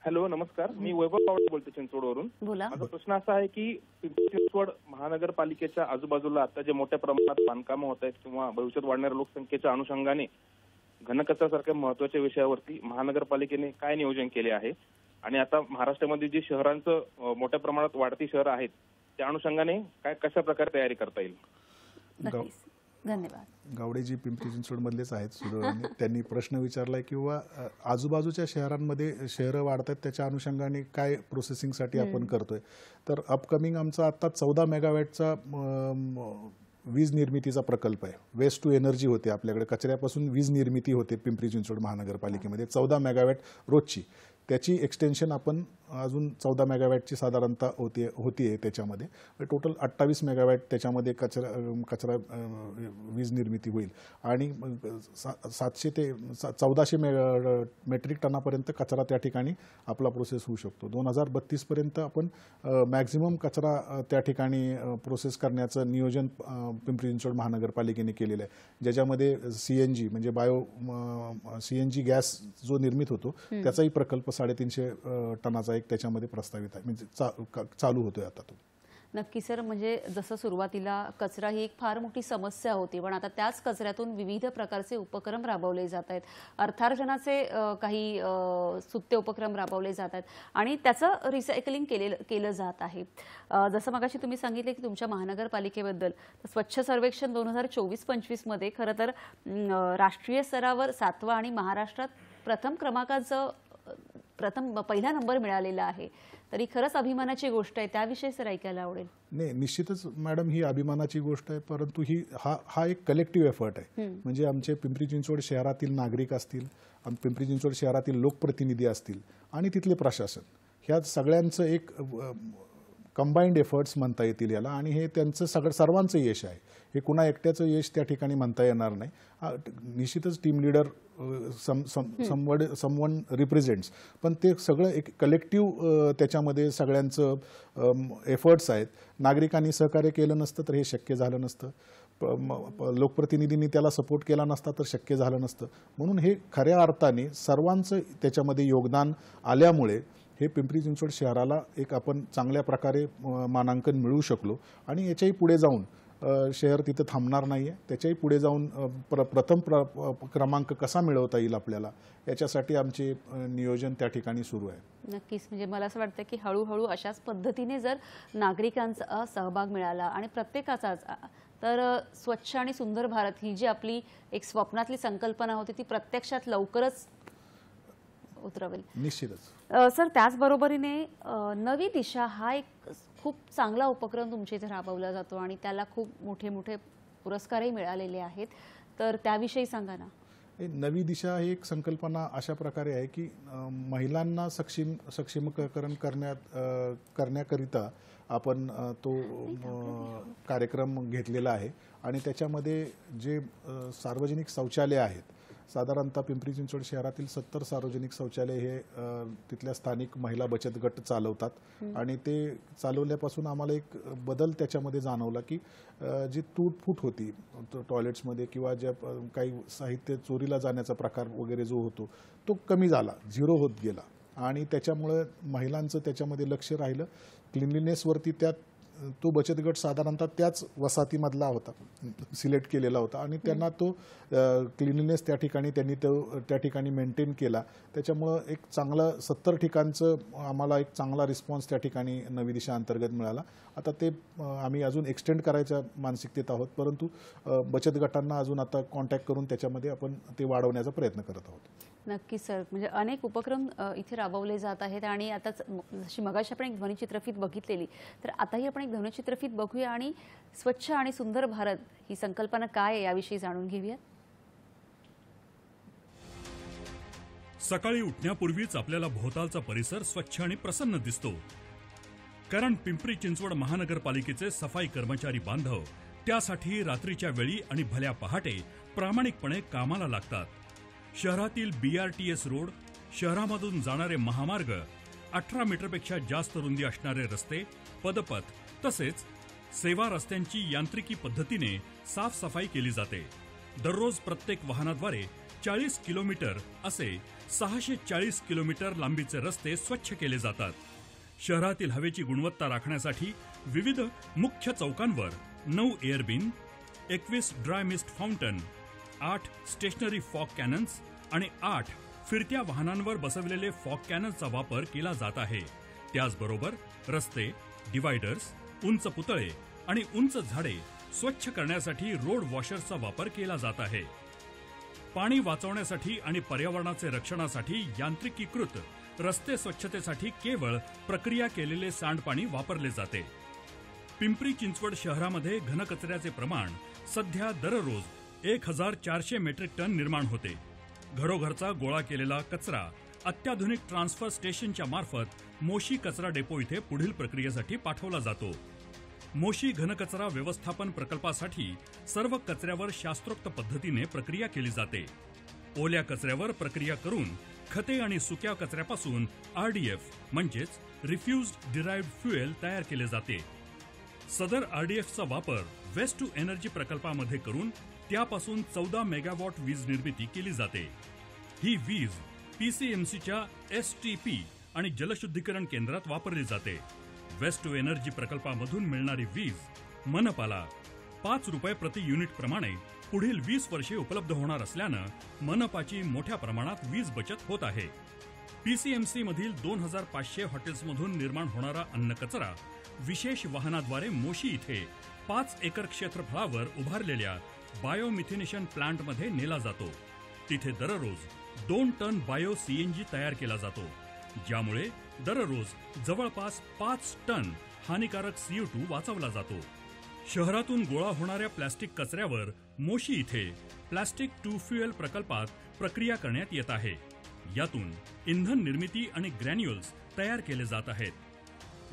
हॅलो, नमस्कार. मी वैभव गावडे बोलतो चिंचवडवरून. बोला. माझा प्रश्न असा आहे की पिंपरी चिंचवड महानगरपालिकेच्या आजूबाजूला आता जे मोठ्या प्रमाणात बांधकामं होत आहेत किंवा भविष्यात वाढणाऱ्या लोकसंख्येच्या अनुषंगाने घनकचऱ्यासारख्या महत्त्वाच्या विषयावरती महानगरपालिकेने काय नियोजन केले आहे आणि आता महाराष्ट्रामध्ये जी शहरांचं मोठ्या प्रमाणात वाढती शहरं आहेत त्या अनुषंगाने कशा प्रकारे तयारी करता येईल? नक्कीच, धन्यवाद. गावडेजी पिंपरी चिंचवडमधलेच आहेत सुदैवाने. त्यांनी प्रश्न विचारलाय किंवा आजूबाजूच्या शहरांमध्ये शहरं वाढत आहेत त्याच्या अनुषंगाने काय प्रोसेसिंगसाठी आपण करतोय. तर अपकमिंग आमचा आता 14 मेगावॅटचा वीज निर्मितीचा प्रकल्प आहे. वेस्ट टू एनर्जी होते आपल्याकडे, कचऱ्यापासून वीज निर्मिती होते पिंपरी चिंचवड महानगरपालिकेमध्ये 14 मेगावॅट रोजची. त्याची एक्सटेन्शन आपण अजून 14 मेगावॅटची साधारणतः होती त्याच्यामध्ये. टोटल 28 मेगावॅट त्याच्यामध्ये कचरा वीज निर्मिती होईल आणि 700 ते 1400 मेट्रिक टनापर्यंत कचरा त्या ठिकाणी आपला प्रोसेस होऊ शकतो. 2032 पर्यंत आपण मॅक्झिमम कचरा त्या ठिकाणी प्रोसेस करण्याचं नियोजन पिंपरी चिंचवड महानगरपालिकेने केलेलं आहे, ज्याच्यामध्ये CNG म्हणजे बायो CNG गॅस जो निर्मित होतो त्याचाही प्रकल्प 350 टनाचा एक त्याच्यामध्ये प्रस्तावित आहे, म्हणजे चालू होतोय आता तो. नक्की सर, म्हणजे जसं सुरुवातीला कचरा ही एक फार मोठी समस्या होती, पण आता त्याच कचऱ्यातून विविध प्रकारचे उपक्रम राबवले जात आहेत. अर्थार्जनाचे काही सुत्ते उपक्रम राबवले जात आहेत आणि त्याचं रिसायकलिंग केलं जात आहे. जसं मगाशी तुम्ही सांगितले की तुमच्या महानगरपालिकेबद्दल, स्वच्छ सर्वेक्षण 2024-25 मध्ये खरं तर राष्ट्रीय स्तरावर 7वा आणि महाराष्ट्रात पहिला नंबर मिळालेला आहे. तरी खरंच अभिमानाची गोष्ट आहे. त्याविषयी सर ऐकायला आवडेल. नाही, निश्चितच मॅडम ही अभिमानाची गोष्ट आहे, परंतु हा एक कलेक्टिव्ह एफर्ट आहे. म्हणजे आमचे पिंपरी चिंचवड शहरातील नागरिक असतील, पिंपरी चिंचवड शहरातील लोकप्रतिनिधी असतील आणि तिथले प्रशासन, ह्या सगळ्यांचं एक कंबाईंड एफर्ट्स म्हणता येतील याला. आणि हे त्यांचं सर्वांचं यश आहे. हे कुणा एकट्याचं यश त्या ठिकाणी म्हणता येणार नाही. निश्चितच टीम लीडर समवन रिप्रेझेंट्स, पण ते सगळं एक कलेक्टिव्ह त्याच्यामध्ये सगळ्यांचं एफर्ट्स आहेत. नागरिकांनी सहकार्य केलं नसतं तर हे शक्य झालं नसतं, लोकप्रतिनिधींनी त्याला सपोर्ट केला नसता तर शक्य झालं नसतं. म्हणून हे खऱ्या अर्थाने सर्वांचं त्याच्यामध्ये योगदान आल्यामुळे हे पिंपरी चिंचवड शहराला एक आपण चांगल्या प्रकारे मानांकन मिळवू शकलो. आणि याच्याही पुढे जाऊन शहर तिथं थांबणार नाही आहे. त्याच्याही पुढे जाऊन प्रथम क्रमांक कसा मिळवता येईल आपल्याला, याच्यासाठी आमचे नियोजन त्या ठिकाणी सुरू आहे. नक्कीच, म्हणजे मला असं वाटतं की हळूहळू अशाच पद्धतीने जर नागरिकांचा सहभाग मिळाला आणि प्रत्येकाचाच, तर स्वच्छ आणि सुंदर भारत ही जी आपली एक स्वप्नातली संकल्पना होती ती प्रत्यक्षात लवकरच उतरवेल. निश्चितच सर, त्याचबरोबरीने नवी दिशा हा एक खूप चांगला उपक्रम तुमच्या इथे राबवला जातो आणि त्याला खूप मोठे मोठे पुरस्कारही मिळालेले आहेत. तर त्याविषयी सांगा ना. हे नवी दिशा ही एक संकल्पना अशा प्रकारे आहे की महिलांना सक्षमीकरण करण्याकरिता आपण तो कार्यक्रम घेतलेला आहे आणि त्याच्यामध्ये जे सार्वजनिक शौचालय आहेत, साधारणतः पिंपरी चिंचवड शहरातील 70 सार्वजनिक शौचालय हे तिथल्या स्थानिक महिला बचत गट चालवतात आणि ते चालवल्यापासून आम्हाला एक बदल त्याच्यामध्ये जाणवला की जी तूटफूट होती टॉयलेट्समध्ये किंवा ज्या काही साहित्य चोरीला जाण्याचा प्रकार वगैरे जो होतो तो कमी झाला, झिरो होत गेला आणि त्याच्यामुळे महिलांचं त्याच्यामध्ये लक्ष राहिलं. क्लिनलीनेसवरती तो बचत गट साधारणतः त्याच वसाहतीमधला होता, सिलेक्ट केलेला होता आणि त्यांना तो क्लिनलीनेस त्या ठिकाणी मेंटेन केला. त्याच्यामुळं एक चांगलं 70 ठिकाणचं आम्हाला एक चांगला रिस्पॉन्स त्या ठिकाणी नवी दिशा अंतर्गत मिळाला. आता ते आम्ही अजून एक्सटेंड करायच्या मानसिकतेत आहोत, परंतु बचत गटांना अजून आता कॉन्टॅक्ट करून त्याच्यामध्ये आपण ते वाढवण्याचा प्रयत्न करत आहोत. नक्की सर, म्हणजे अनेक उपक्रम इथे राबवले जात आहेत आणि आता जशी मगाशी आपण एक ध्वनिचित्रफीत बघितलेली, तर आताही आपण एक ध्वनिचित्रफीत बघूया आणि स्वच्छ आणि सुंदर भारत ही संकल्पना काय आहे याविषयी जाणून घेऊया. सकाळी उठण्यापूर्वीच आपल्याला भोवतालचा परिसर स्वच्छ आणि प्रसन्न दिसतो, कारण पिंपरी चिंचवड महानगरपालिकेचे सफाई कर्मचारी बांधव त्यासाठी रात्रीच्या वेळी आणि भल्या पहाटे प्रामाणिकपणे कामाला लागतात. शहरातील BRTS रोड, शहरामधून जाणारे महामार्ग, 18 मीटरपेक्षा जास्त रुंदी असणारे रस्ते, पदपथ तसेच सेवा रस्त्यांची यांत्रिकी पद्धतीने साफसफाई केली जाते. दररोज प्रत्येक वाहनाद्वारे 40 किलोमीटर असे 640 किलोमीटर लांबीचे रस्ते स्वच्छ केले जातात. शहरातील हवेची गुणवत्ता राखण्यासाठी विविध मुख्य चौकांवर 9 एअरबिन, 21 dry mist fountain, 8 stationary fog cannons आणि 8 फिरत्या वाहनांवर बसवलेले फॉग कॅनन्सचा वापर केला जात आहे. त्याचबरोबर रस्ते, डिवायडर्स, उंच पुतळे आणि उंच झाडे स्वच्छ करण्यासाठी रोड वॉशर्सचा वापर केला जात आहे. पाणी वाचवण्यासाठी आणि पर्यावरणाचे रक्षणासाठी यांत्रिकीकृत रस्ते स्वच्छतेसाठी केवळ प्रक्रिया केलेले सांडपाणी वापरले जाते. पिंपरी चिंचवड शहरामध्ये घनकचऱ्याचे प्रमाण सध्या दररोज 1400 मेट्रिक टन निर्माण होते. घरोघरचा गोळा केलेला कचरा अत्याधुनिक ट्रान्सफर स्टेशनच्या मार्फत मोशी कचरा डेपो इथे पुढील प्रक्रियेसाठी पाठवला जातो. मोशी घनकचरा व्यवस्थापन प्रकल्पासाठी सर्व कचऱ्यावर शास्त्रोक्त पद्धतीने प्रक्रिया केली जाते. ओल्या कचऱ्यावर प्रक्रिया करून खते आणि सुक्या कचऱ्यापासून RDF म्हणजेच रिफ्युज्ड डिराइव्ड फ्युएल तयार केले जाते. सदर RDFचा वापर वेस्ट टू एनर्जी प्रकल्पामध्ये करून त्यापासून 14 मेगावॉट वीज निर्मिती केली जाते. ही वीज PCMCच्या STP आणि जलशुद्धीकरण केंद्रात वापरली जाते. वेस्ट टू एनर्जी प्रकल्पामधून मिळणारी वीज मनपाला 5 रुपये प्रति युनिट प्रमाणे पुढील 20 वर्षे उपलब्ध होणार असल्यानं मनपाची मोठ्या प्रमाणात वीज बचत होत आहे. PCMC मधील 2500 हॉटेल्समधून निर्माण होणारा अन्नकचरा विशेष वाहनाद्वारे मोशी इथे 5 एकर क्षेत्रफळावर उभारलेल्या बायोमिथेनेशन प्लांटमध्ये नेला जातो. तिथे दररोज 2 टन बायो CNG तयार केला जातो, ज्यामुळे दररोज जवळपास 5 टन हानिकारक CO2 वाचवला जातो. शहरातून गोळा होणाऱ्या प्लास्टिक कचऱ्यावर मोशी इथे प्लास्टिक टू फ्युएल प्रकल्पात प्रक्रिया करण्यात येत आहे. यातून इंधन निर्मिती आणि ग्रॅन्युअल्स तयार केले जात आहेत.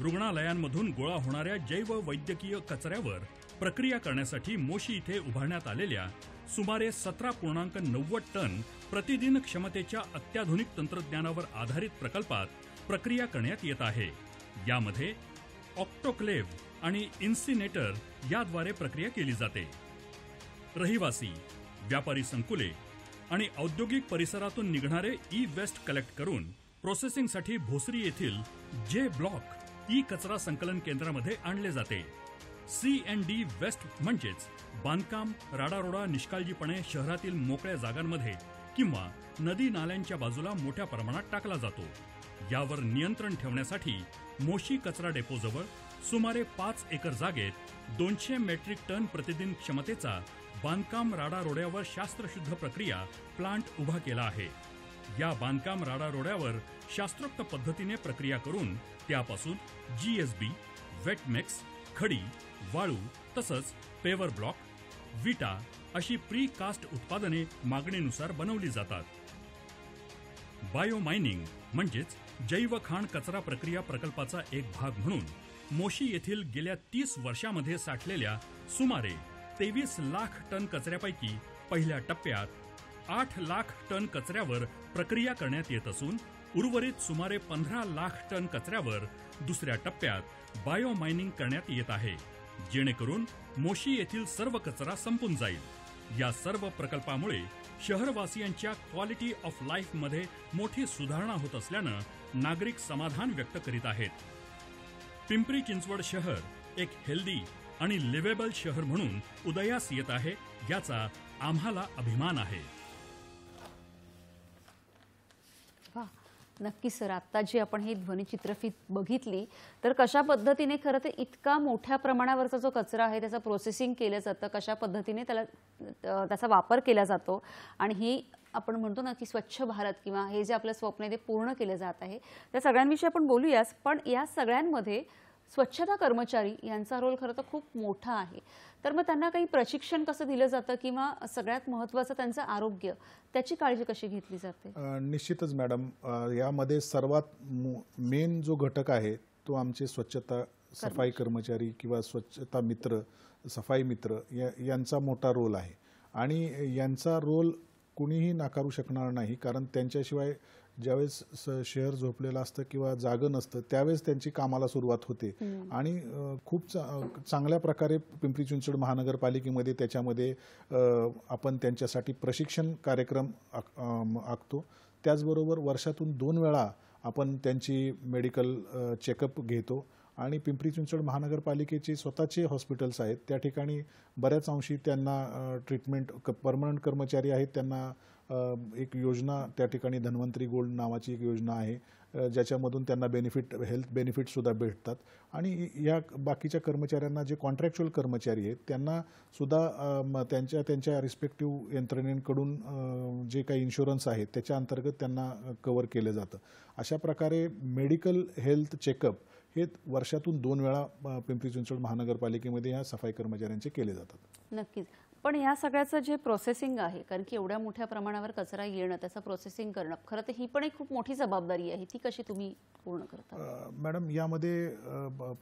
रुग्णालयांमधून गोळा होणाऱ्या जैव वैद्यकीय कचऱ्यावर प्रक्रिया करण्यासाठी मोशी इथे उभारण्यात आलेल्या सुमारे 17.90 टन प्रतिदिन क्षमतेच्या अत्याधुनिक तंत्रज्ञानावर आधारित प्रकल्पात प्रक्रिया करण्यात येत आहे. यामध्ये ऑक्टोक्लेव्ह आणि इन्सिनेटर याद्वारे प्रक्रिया केली जाते. रहिवासी, व्यापारी संकुले आणि औद्योगिक परिसरातून निघणारे ई-वेस्ट कलेक्ट करून प्रोसेसिंगसाठी भोसरी येथील J ब्लॉक कचरा संकलन केंद्रामध्ये आणले जाते. C&D वेस्ट म्हणजेच बांधकाम, राडारोडा निष्काळजीपणे शहरातील मोकळ्या जागांमध्ये किंवा नदी नाल्यांच्या बाजूला मोठ्या प्रमाणात टाकला जातो. यावर नियंत्रण ठेवण्यासाठी मोशी कचरा डेपोजवळ सुमारे 5 एकर जागेत 200 मेट्रिक टन प्रतिदिन क्षमतेचा बांधकाम राडारोड्यावर शास्त्रशुद्ध प्रक्रिया प्लांट उभा केला आहे. या बांधकाम राडारोड्यावर शास्त्रोक्त पद्धतीने प्रक्रिया करून त्यापासून GSB, वेट मिक्स, खडी, वाळू तसंच पेवर ब्लॉक, विटा, अशी प्री कास्ट उत्पादने मागणीनुसार बनवली जातात. बायो मायनिंग म्हणजेच जैव खाण कचरा प्रक्रिया प्रकल्पाचा एक भाग म्हणून मोशी येथील गेल्या 30 वर्षांमध्ये साठलेल्या सुमारे 23 लाख टन कचऱ्यापैकी पहिल्या टप्प्यात 8 लाख टन कचऱ्यावर प्रक्रिया करण्यात येत असून उर्वरित सुमारे 15 लाख टन कचऱ्यावर दुसऱ्या टप्प्यात बायो मायनिंग करण्यात येत आहे, जेणेकरून मोशी येथील सर्व कचरा संपून जाईल. या सर्व प्रकल्पामुळे शहरवासियांच्या क्वालिटी ऑफ लाईफ मध्ये मोठी सुधारणा होत असल्यानं नागरिक समाधान व्यक्त करीत आहेत. पिंपरी चिंचवड शहर एक हेल्दी आणि लिव्हेबल शहर म्हणून उदयास येत आहे, याचा आम्हाला अभिमान आहे. वा, नक्की सर. आता जी आपण ही ध्वनिचित्रफीत बघितली तर कशा पद्धतीने खरं तर इतका मोठ्या प्रमाणावरचा जो कचरा आहे त्याचं प्रोसेसिंग केलं जातं, कशा पद्धतीने त्याचा वापर केला जातो आणि ही आपण म्हणतो ना की स्वच्छ भारत किंवा हे जे आपलं स्वप्न आहे ते पूर्ण केलं जात आहे. त्या सगळ्यांविषयी आपण बोलूयाच, पण या सगळ्यांमध्ये स्वच्छता कर्मचारी यांचा रोल खरं तर खूप मोठा आहे. तर मग त्यांना काही प्रशिक्षण कसं दिलं जातं किंवा सगळ्यात महत्त्वाचं त्यांचं आरोग्य, त्याची काळजी कशी घेतली जाते? निश्चितच मॅडम, यामध्ये सर्वात मेन जो घटक आहे तो आमचे स्वच्छता सफाई कर्मचारी किंवा स्वच्छता मित्र, सफाई मित्र यांचा मोठा रोल आहे आणि यांचा रोल कुणीही नाकारू शकणार नाही. कारण त्यांच्याशिवाय ज्यावेळेस शहर झोपलेलं असतं किंवा जागं नसतं त्यावेळेस त्यांची कामाला सुरुवात होते आणि खूप चांगल्या प्रकारे पिंपरी चिंचवड महानगरपालिकेमध्ये त्याच्यामध्ये आपण त्यांच्यासाठी प्रशिक्षण कार्यक्रम आखतो. त्याचबरोबर वर्षातून 2 वेळा आपण त्यांची मेडिकल चेकअप घेतो आणि पिंपरी चिंचवड महानगरपालिकेचे स्वतःचे हॉस्पिटल्स आहेत, त्या ठिकाणी बऱ्याच अंशी त्यांना ट्रीटमेंट परमनंट कर्मचारी आहेत, त्यांना एक योजना त्या ठिकाणी धन्वंतरी गोल्ड नावाची एक योजना आहे ज्याच्यामधून त्यांना हेल्थ बेनिफिटसुद्धा भेटतात आणि या बाकीच्या कर्मचाऱ्यांना जे कॉन्ट्रॅक्च्युअल कर्मचारी आहेत त्यांना सुद्धा त्यांच्या रिस्पेक्टिव्ह यंत्रणेकडून जे काही इन्शुरन्स आहेत त्याच्या अंतर्गत त्यांना कव्हर केलं जातं. अशा प्रकारे मेडिकल हेल्थ चेकअप हे वर्षातून 2 वेळा पिंपरी चिंचवड महानगरपालिकेमध्ये या सफाई कर्मचाऱ्यांचे केले जातात. नक्कीच. पण या सगळ्याचं जे प्रोसेसिंग आहे, कारण की एवढ्या मोठ्या प्रमाणावर कचरा येणं, त्याचं प्रोसेसिंग करणं, खरं तर ही पण एक खूप मोठी जबाबदारी आहे. ती कशी तुम्ही पूर्ण करता? मॅडम, यामध्ये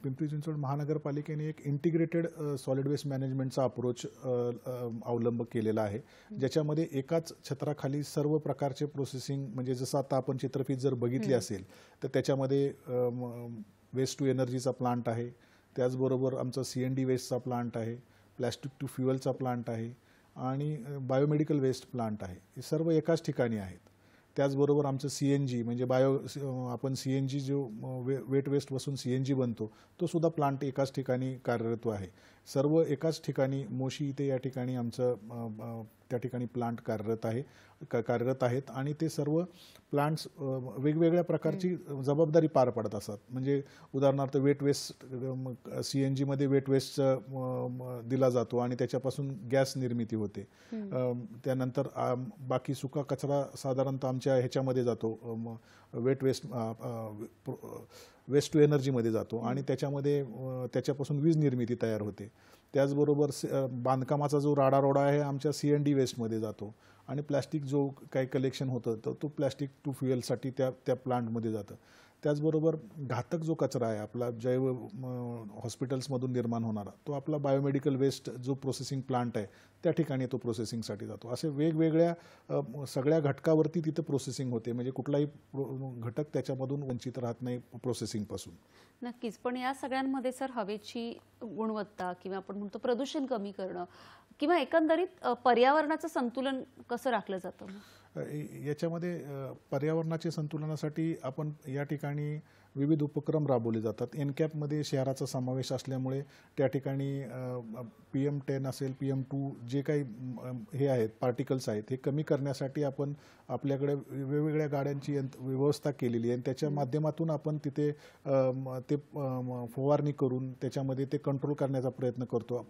पिंपरी चिंचवड महानगरपालिकेने एक इंटिग्रेटेड सॉलिड वेस्ट मॅनेजमेंटचा अप्रोच अवलंब केलेला आहे, ज्याच्यामध्ये एकाच छत्राखाली सर्व प्रकारचे प्रोसेसिंग, म्हणजे जसं आता आपण चित्रफीत जर बघितली असेल तर त्याच्यामध्ये वेस्ट टू एनर्जीचा प्लांट आहे, त्याचबरोबर आमचा CND वेस्टचा प्लांट आहे, प्लॅस्टिक टू फ्युएलचा प्लांट आहे आणि बायोमेडिकल वेस्ट प्लांट आहे. हे सर्व एकाच ठिकाणी आहेत. त्याचबरोबर आमचं CNG म्हणजे आपण CNG जो वेट वेस्टपासून CNG बनतो तो सुद्धा प्लांट एकाच ठिकाणी कार्यरत आहे. सर्व एकाच ठिकाणी मोशी इथे या ठिकाणी आमचं त्या ठिकाणी प्लांट कार्यरत आहेत आणि ते सर्व प्लांट्स वेगवेगळ्या प्रकारची जबाबदारी पार पाडत असतात. म्हणजे उदाहरणार्थ वेट वेस्ट CNG मध्ये वेट वेस्ट दिला जातो आणि त्याच्यापासून गॅस निर्मिती होते. त्यानंतर बाकी सुका कचरा साधारणतः आमच्या ह्याच्यामध्ये जातो, वेस्ट टू एनर्जीमध्ये जातो आणि त्याच्यापासून वीज निर्मिती तयार होते. त्याचबरोबर बांधकामाचा जो राडारोडा आहे आमच्या CND वेस्टमध्ये जातो आणि प्लॅस्टिक जो काही कलेक्शन होतं तर तो प्लॅस्टिक टू फ्युएलसाठी त्या प्लांटमध्ये जातं. त्याचबरोबर घातक जो कचरा आहे आपला जैव हॉस्पिटल्समधून निर्माण होणारा तो आपला बायोमेडिकल वेस्ट जो प्रोसेसिंग प्लांट आहे त्या ठिकाणी तो प्रोसेसिंगसाठी जातो. असे वेगवेगळ्या सगळ्या घटकावरती तिथं प्रोसेसिंग होते, म्हणजे कुठलाही घटक त्याच्यामधून वंचित राहत नाही प्रोसेसिंगपासून. नक्कीच. पण या सगळ्यांमध्ये सर हवेची गुणवत्ता किंवा आपण म्हणतो प्रदूषण कमी करणं किंवा एकंदरीत पर्यावरणाचं संतुलन कसं राखलं जातं? याच्यामध्ये पर्यावरणाच्या संतुलनासाठी आपण या ठिकाणी विविध उपक्रम राबवले जातात. NCAPमध्ये शहराचा समावेश असल्यामुळे त्या ठिकाणी PM10 असेल, PM2 जे काही हे आहेत पार्टिकल्स आहेत हे कमी करण्यासाठी आपण आपल्याकडे वेगवेगळ्या गाड्यांची व्यवस्था केलेली आहे आणि त्याच्या माध्यमातून आपण तिथे फवारणी करून त्याच्यामध्ये ते कंट्रोल करण्याचा प्रयत्न करतो.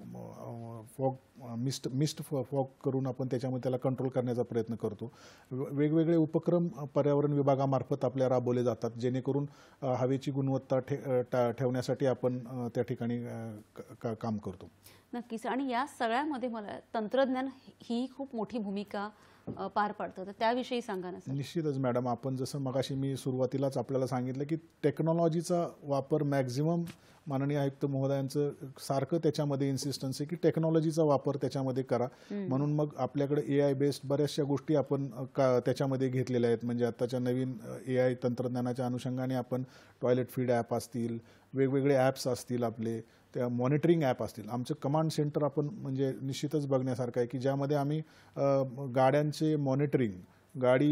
मिस्ट फॉग करून आपण त्याच्यामध्ये त्याला कंट्रोल करण्याचा प्रयत्न करतो. वेगवेगळे उपक्रम पर्यावरण विभागामार्फत आपल्या राबवले जातात, जेणेकरून हवेची गुणवत्ता ठेवण्यासाठी आपण त्या ठिकाणी काम करतो. नक्कीच. आणि या सगळ्यामध्ये मला तंत्रज्ञान ही खूप मोठी भूमिका पार पाडतं, तर त्याविषयी सांगा ना सर. निश्चितच मॅडम, आपण जसं मगाशी मी सुरुवातीलाच आपल्याला सांगितलं की टेक्नॉलॉजीचा वापर मॅक्झिमम माननीय आयुक्त महोदयांचं सारखं त्याच्यामध्ये इन्सिस्टन्स आहे की टेक्नॉलॉजीचा वापर त्याच्यामध्ये करा. म्हणून मग आपल्याकडे AI बेस्ड बऱ्याचशा गोष्टी आपण त्याच्यामध्ये घेतलेल्या आहेत. म्हणजे आताच्या नवीन AI तंत्रज्ञानाच्या अनुषंगाने आपण टॉयलेट फीड ॲप असतील, वेगवेगळे ॲप्स असतील, आपले त्या मॉनिटरिंग ॲप असतील. आमचं कमांड सेंटर आपण म्हणजे निश्चितच बघण्यासारखं आहे की ज्यामध्ये आम्ही गाड्यांचे मॉनिटरिंग, गाडी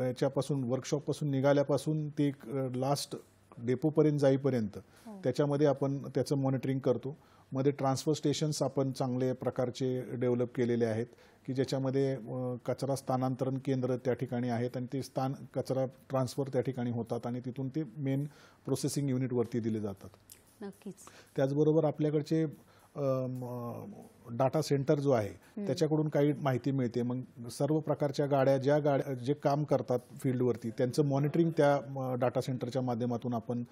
याच्यापासून वर्कशॉपपासून निघाल्यापासून ते लास्ट डेपोपर्यंत जाईपर्यंत त्याच्यामध्ये आपण त्याचं मॉनिटरिंग करतो. मध्ये ट्रान्सफर स्टेशन्स आपण चांगले प्रकारचे डेव्हलप केलेले आहेत की ज्याच्यामध्ये कचरा स्थानांतरण केंद्र त्या ठिकाणी आहेत आणि ते कचरा ट्रान्सफर त्या ठिकाणी होतात आणि तिथून ते मेन प्रोसेसिंग युनिटवरती दिले जातात. नक्कीच. त्याचबरोबर आपल्याकडचे डाटा सेंटर जो आहे त्याच्याकडून काही माहिती मिळते. मग सर्व प्रकारच्या गाड्या जे काम करतात फील्डवरती त्यांचं मॉनिटरिंग त्या डाटा सेंटरच्या माध्यमातून आपण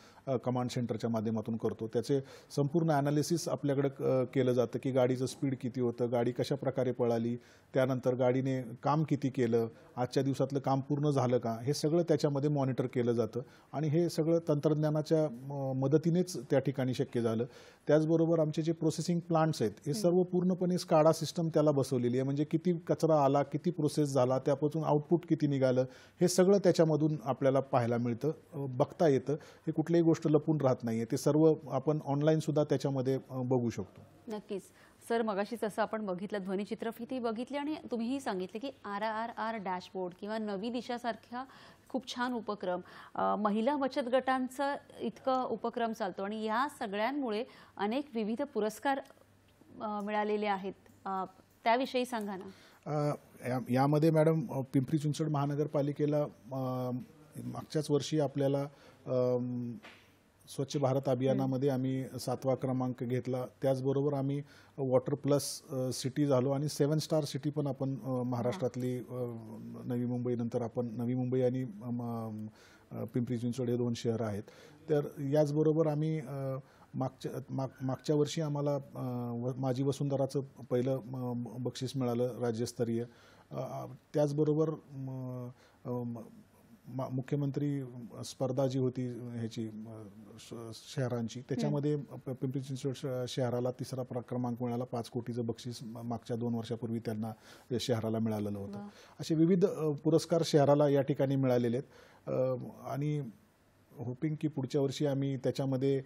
कमांड सेंटरच्या माध्यमातून करतो. त्याचे संपूर्ण ॲनालिसिस आपल्याकडे केलं जातं की गाडीचं स्पीड किती होतं, गाडी कशा प्रकारे पळाली, त्यानंतर गाडीने काम किती केलं, आजच्या दिवसातलं काम पूर्ण झालं का, हे सगळं त्याच्यामध्ये मॉनिटर केलं जातं. आणि हे सगळं तंत्रज्ञानाच्या मदतीनेच त्या ठिकाणी शक्य झालं. त्याचबरोबर आमचे जे प्रोसेसिंग प्लांट्स आहेत हे सर्व पूर्णपणे स्काडा सिस्टम त्याला बसवलेली आहे. म्हणजे किती कचरा आला, किती प्रोसेस झाला, त्यापासून आउटपुट किती निघालं, हे सगळं त्याच्यामधून आपल्याला पाहायला मिळतं, बघता येतं. हे कुठलीही गोष्ट लपून राहत नाही आहे. ते सर्व आपण ऑनलाईन सुद्धा त्याच्यामध्ये बघू शकतो. नक्कीच. सर, मगाशीच असं आपण बघितलं, ध्वनिचित्रफिती बघितली आणि तुम्हीही सांगितले की RRR डॅशबोर्ड किंवा नवी दिशासारख्या खूप छान उपक्रम, महिला बचत गटांचा इतकं उपक्रम चालतो आणि या सगळ्यांमुळे अनेक विविध पुरस्कार मिळालेले आहेत. त्याविषयी सांगा ना. यामध्ये मॅडम पिंपरी चिंचवड महानगरपालिकेला मागच्याच वर्षी आपल्याला स्वच्छ भारत अभियानामध्ये आम्ही 7वा क्रमांक घेतला. त्याचबरोबर आम्ही वॉटर प्लस सिटी झालो आणि 7 स्टार सिटी पण आपण महाराष्ट्रातली नवी मुंबई, नंतर आपण नवी मुंबई आणि पिंपरी चिंचवड हे 2 शहरं आहेत. तर याचबरोबर आम्ही मागच्या वर्षी आम्हाला माझी वसुंधराचं पहिलं बक्षीस मिळालं राज्यस्तरीय. त्याचबरोबर मुख्यमंत्री स्पर्धा जी होती ह्याची शहरांची, त्याच्यामध्ये पिंपरी चिंचवड शहराला 3रा क्रमांक मिळाला. 5 कोटीचं बक्षीस मागच्या 2 वर्षापूर्वी त्यांना शहराला मिळालेलं होतं. असे विविध पुरस्कार शहराला या ठिकाणी मिळालेले आहेत आणि होपिंग की पुढच्या वर्षी आम्ही त्याच्यामध्ये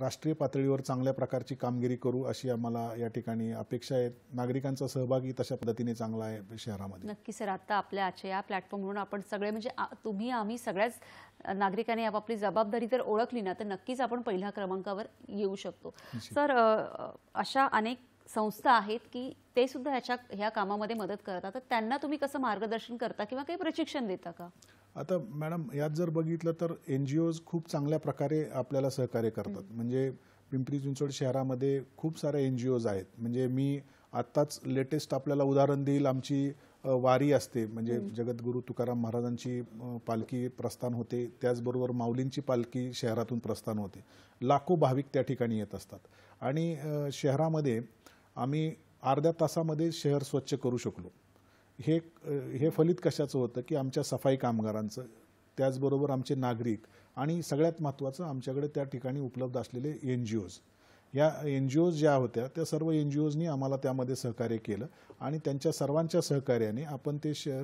राष्ट्रीय पातळीवर चांगल्या प्रकारची कामगिरी करू अशी आम्हाला या ठिकाणी अपेक्षा आहे. नागरिकांचा सहभागी तशा पद्धतीने चांगला आहे शहरामध्ये. नक्की सर. आता आपल्या आजच्या या प्लॅटफॉर्मवरून आपण सगळे म्हणजे तुम्ही आम्ही सगळ्याच नागरिकांनी आपापली जबाबदारी जर ओळखली ना तर नक्कीच आपण पहिल्या क्रमांकावर येऊ शकतो. सर, अशा अनेक संस्था आहेत की ते सुद्धा ह्या कामामध्ये मदत करतात, तर त्यांना तुम्ही कसं मार्गदर्शन करता किंवा काही प्रशिक्षण देता का? आता मॅडम यात जर बघितलं तर NGOज खूप चांगल्या प्रकारे आपल्याला सहकार्य करतात. म्हणजे पिंपरी चिंचवड शहरामध्ये खूप साऱ्या NGOज आहेत. म्हणजे मी आत्ताच लेटेस्ट आपल्याला उदाहरण देईल. आमची वारी असते, म्हणजे जगद्गुरू तुकाराम महाराजांची पालखी प्रस्थान होते. त्याचबरोबर माऊलींची पालखी शहरातून प्रस्थान होते. लाखो भाविक त्या ठिकाणी येत असतात आणि शहरामध्ये आम्ही अर्ध्या तासामध्ये शहर स्वच्छ करू शकलो. हे फलित कशाचं होतं की आमच्या सफाई कामगारांचं, त्याचबरोबर आमचे नागरिक आणि सगळ्यात महत्त्वाचं आमच्याकडे त्या ठिकाणी उपलब्ध असलेले NGOज. या NGOज ज्या होत्या त्या सर्व NGOजनी आम्हाला त्यामध्ये सहकार्य केलं आणि त्यांच्या सर्वांच्या सहकार्याने आपण ते शहर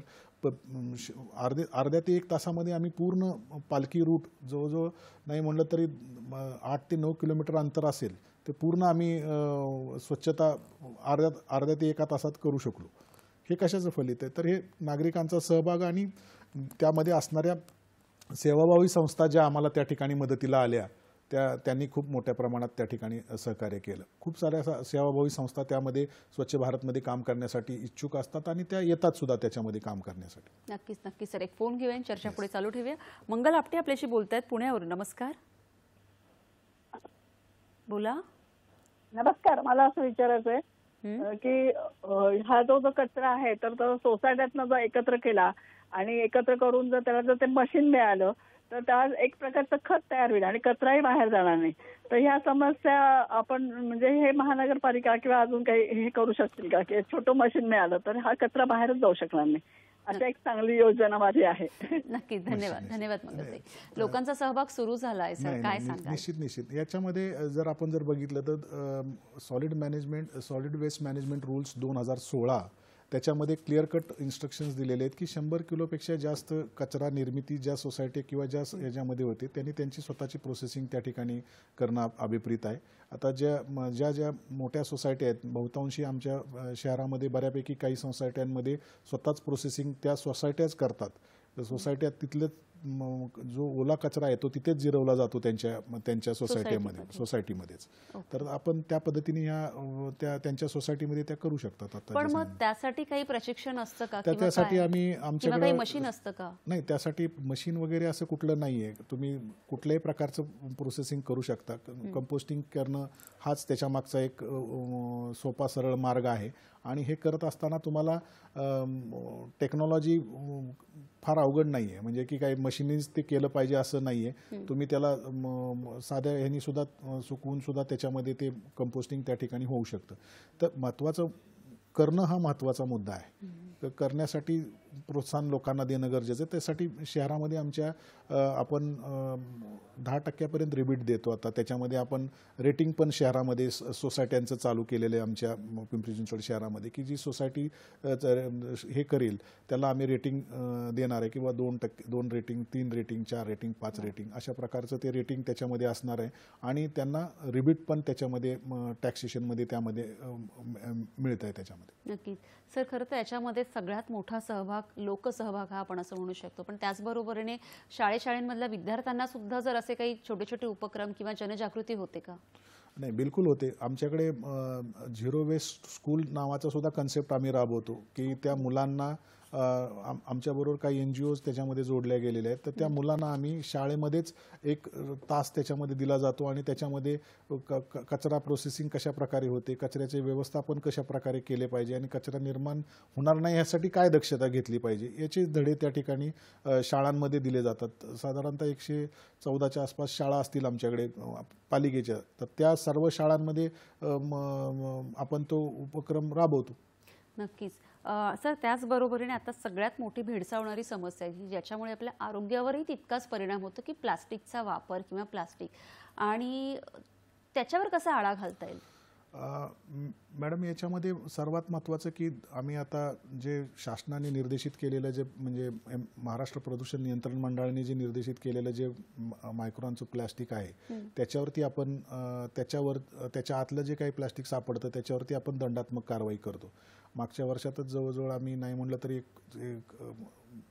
अर्ध्या ते 1 तासामध्ये आम्ही पूर्ण पालखी रूट जवळजवळ नाही म्हणलं तरी 8 ते 9 किलोमीटर अंतर असेल ते पूर्ण आम्ही स्वच्छता अर्ध्या ते 1 तासात करू शकलो. हे कशाचं फलित आहे तर हे नागरिकांचा सहभाग आणि त्यामध्ये असणाऱ्या सेवाभावी संस्था ज्या आम्हाला त्या ठिकाणी मदतीला आल्या त्यांनी खूप मोठ्या प्रमाणात त्या ठिकाणी सहकार्य केलं. खूप साऱ्या सेवाभावी संस्था त्यामध्ये स्वच्छ भारतमध्ये काम करण्यासाठी इच्छुक असतात आणि त्या येतात सुद्धा त्याच्यामध्ये काम करण्यासाठी. नक्कीच नक्कीच सर. एक फोन घेऊया, चर्चा पुढे चालू ठेवूया. मंगल आपटे आपल्याशी बोलतायत पुण्यावरून. नमस्कार, बोला. नमस्कार. मला असं विचारायचं आहे की हा जो कचरा आहे तर तो सोसायट्यातनं जर एकत्र केला आणि एकत्र करून जर त्याला जर ते मशीन मिळालं तर त्या एक प्रकारचं खत तयार होईल आणि कचराही बाहेर जाणार नाही. तर ह्या समस्या आपण म्हणजे हे महानगरपालिका किंवा अजून काही हे करू शकतील का की छोटं मशीन मिळालं तर हा कचरा बाहेरच जाऊ शकणार नाही. अशा एक चांगली योजना माझी आहे. नक्कीच. धन्यवाद मंगलताई. लोकांचा सहभाग सुरू झाला आहे सर, काय सांगाल? निश्चित याच्यामध्ये जर आपण जर बघितलं तर सॉलिड वेस्ट मॅनेजमेंट रूल्स 2016 त्याच्यामध्ये क्लिअर कट इन्स्ट्रक्शन्स दिलेले आहेत की 100 किलोपेक्षा जास्त कचरा निर्मिती ज्या सोसायटी किंवा ज्या याच्यामध्ये होते त्यांनी त्यांची स्वतःची प्रोसेसिंग त्या ठिकाणी करणं अभिप्रेत आहे. आता ज्या मोठ्या सोसायटी आहेत बहुतांशी आमच्या शहरामध्ये बऱ्यापैकी काही सोसायट्यांमध्ये स्वतःच प्रोसेसिंग त्या सोसायट्याच करतात. सोसायट्या तिथले जो ओला कचरा आहे तो तिथेच जिरवला जातो त्यांच्या सोसायटीमध्येच. तर आपण त्या पद्धतीने त्यांच्या सोसायटीमध्ये त्या करू शकतात. पण मग त्यासाठी काही प्रशिक्षण असतं का? त्यासाठी आम्ही आमच्याकडे मशीन असतं का? नाही, त्यासाठी मशीन वगैरे असं कुठलं नाहीये. तुम्ही कुठल्याही प्रकारचं प्रोसेसिंग करू शकता. कंपोस्टिंग करणं हाच त्याच्या मागचा एक सोपा सरळ मार्ग आहे आणि हे करत असताना तुम्हाला टेक्नॉलॉजी फार अवघड नाहीये. म्हणजे की काही मशीनीज ते केलं पाहिजे असं नाहीये. तुम्ही त्याला साध्या ह्यांनी सुद्धा सुकवून सुद्धा त्याच्यामध्ये ते कंपोस्टिंग त्या ठिकाणी होऊ शकतं. तर महत्त्वाचं करणं हा महत्त्वाचा मुद्दा आहे. तर करण्यासाठी प्रोत्साहन लोकांना देणं गरजेचं आहे. त्यासाठी शहरामध्ये आमच्या आपण 10% रिबीट देतो. आता त्याच्यामध्ये आपण रेटिंग पण शहरामध्ये सोसायट्यांचं चालू केलेलं आहे आमच्या पिंपरी चिंचवड शहरामध्ये की जी सोसायटी हे करेल त्याला आम्ही रेटिंग देणार आहे किंवा 2 रेटिंग 3 रेटिंग 4 रेटिंग 5 रेटिंग अशा प्रकारचं ते रेटिंग त्याच्यामध्ये असणार आहे आणि त्यांना रिबीट पण त्याच्यामध्ये टॅक्सेशनमध्ये त्यामध्ये मिळत आहे त्याच्यामध्ये. नक्कीच सर. खरं तर याच्यामध्ये सगळ्यात मोठा सहभाग लोकसहभाग हा आपण असं म्हणू शकतो. पण त्याचबरोबरीने शाळेमधल्या विद्यार्थ्यांना सुद्धा जर असे काही छोटे छोटे उपक्रम किंवा जनजागृती होते का? नाही, बिलकुल होते. आमच्याकडे झिरो वेस्ट स्कूल नावाचा सुद्धा कन्सेप्ट आम्ही राबवतो की त्या मुलांना आमच्याबरोबर काही NGOज त्याच्यामध्ये जोडल्या गेलेल्या आहेत. तर त्या मुलांना आम्ही शाळेमध्येच 1 तास त्याच्यामध्ये दिला जातो आणि त्याच्यामध्ये कचरा प्रोसेसिंग कशा प्रकारे होते, कचऱ्याचे व्यवस्थापन कशा प्रकारे केले पाहिजे आणि कचरा निर्माण होणार नाही यासाठी काय दक्षता घेतली पाहिजे याचे धडे त्या ठिकाणी शाळांमध्ये दिले जातात. साधारणतः 114च्या आसपास शाळा असतील आमच्याकडे पालिकेच्या. तर त्या सर्व शाळांमध्ये आपण तो उपक्रम राबवतो. नक्कीच सर. त्याचबरोबरीने आता सगळ्यात मोठी भेडसावणारी समस्या आहे ज्याच्यामुळे आपल्या आरोग्यावरही तितकाच परिणाम होतो की प्लास्टिकचा वापर किंवा प्लास्टिक, आणि त्याच्यावर कसा आळा घालता येईल? मॅडम, याच्यामध्ये सर्वात महत्त्वाचं की आम्ही आता जे शासनाने निर्देशित केलेलं जे म्हणजे महाराष्ट्र प्रदूषण नियंत्रण मंडळाने जे निर्देशित केलेलं जे मायक्रॉनचं प्लास्टिक आहे त्याच्यावरती आपण त्याच्या आतलं जे काही प्लास्टिक सापडतं त्याच्यावरती आपण दंडात्मक कारवाई करतो. मागच्या वर्षातच जवळजवळ आम्ही नाही म्हटलं तरी एक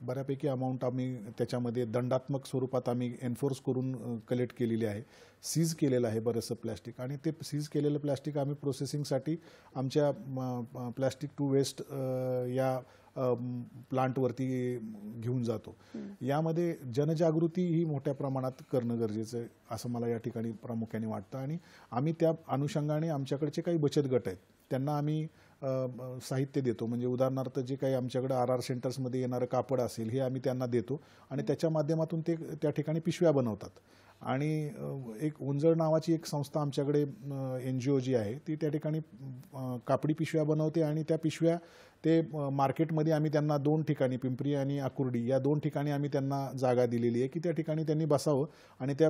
बऱ्यापैकी अमाऊंट आम्ही त्याच्यामध्ये दंडात्मक स्वरूपात आम्ही एन्फोर्स करून कलेक्ट केलेली आहे. सीज केलेलं आहे बरंचसं प्लॅस्टिक आणि ते सीज केलेलं प्लॅस्टिक आम्ही प्रोसेसिंगसाठी आमच्या प्लॅस्टिक टू वेस्ट या प्लांटवरती घेऊन जातो. यामध्ये जनजागृती ही मोठ्या प्रमाणात करणं गरजेचं आहे असं मला या ठिकाणी प्रामुख्याने वाटतं आणि आम्ही त्या अनुषंगाने आमच्याकडचे काही बचत गट आहेत त्यांना आम्ही साहित्य देतो. म्हणजे उदाहरणार्थ जे काही आमच्याकडे RR सेंटर्समध्ये येणारं कापड असेल हे आम्ही त्यांना देतो आणि त्याच्या माध्यमातून ते त्या ठिकाणी पिशव्या बनवतात. आणि एक उंजळ नावाची एक संस्था आमच्याकडे NGO जी आहे ती त्या ठिकाणी कापडी पिशव्या बनवते आणि त्या पिशव्या ते मार्केटमध्ये आम्ही त्यांना 2 ठिकाणी पिंपरी आणि आकुर्डी या 2 ठिकाणी आम्ही त्यांना जागा दिलेली आहे की त्या ठिकाणी त्यांनी बसावं आणि त्या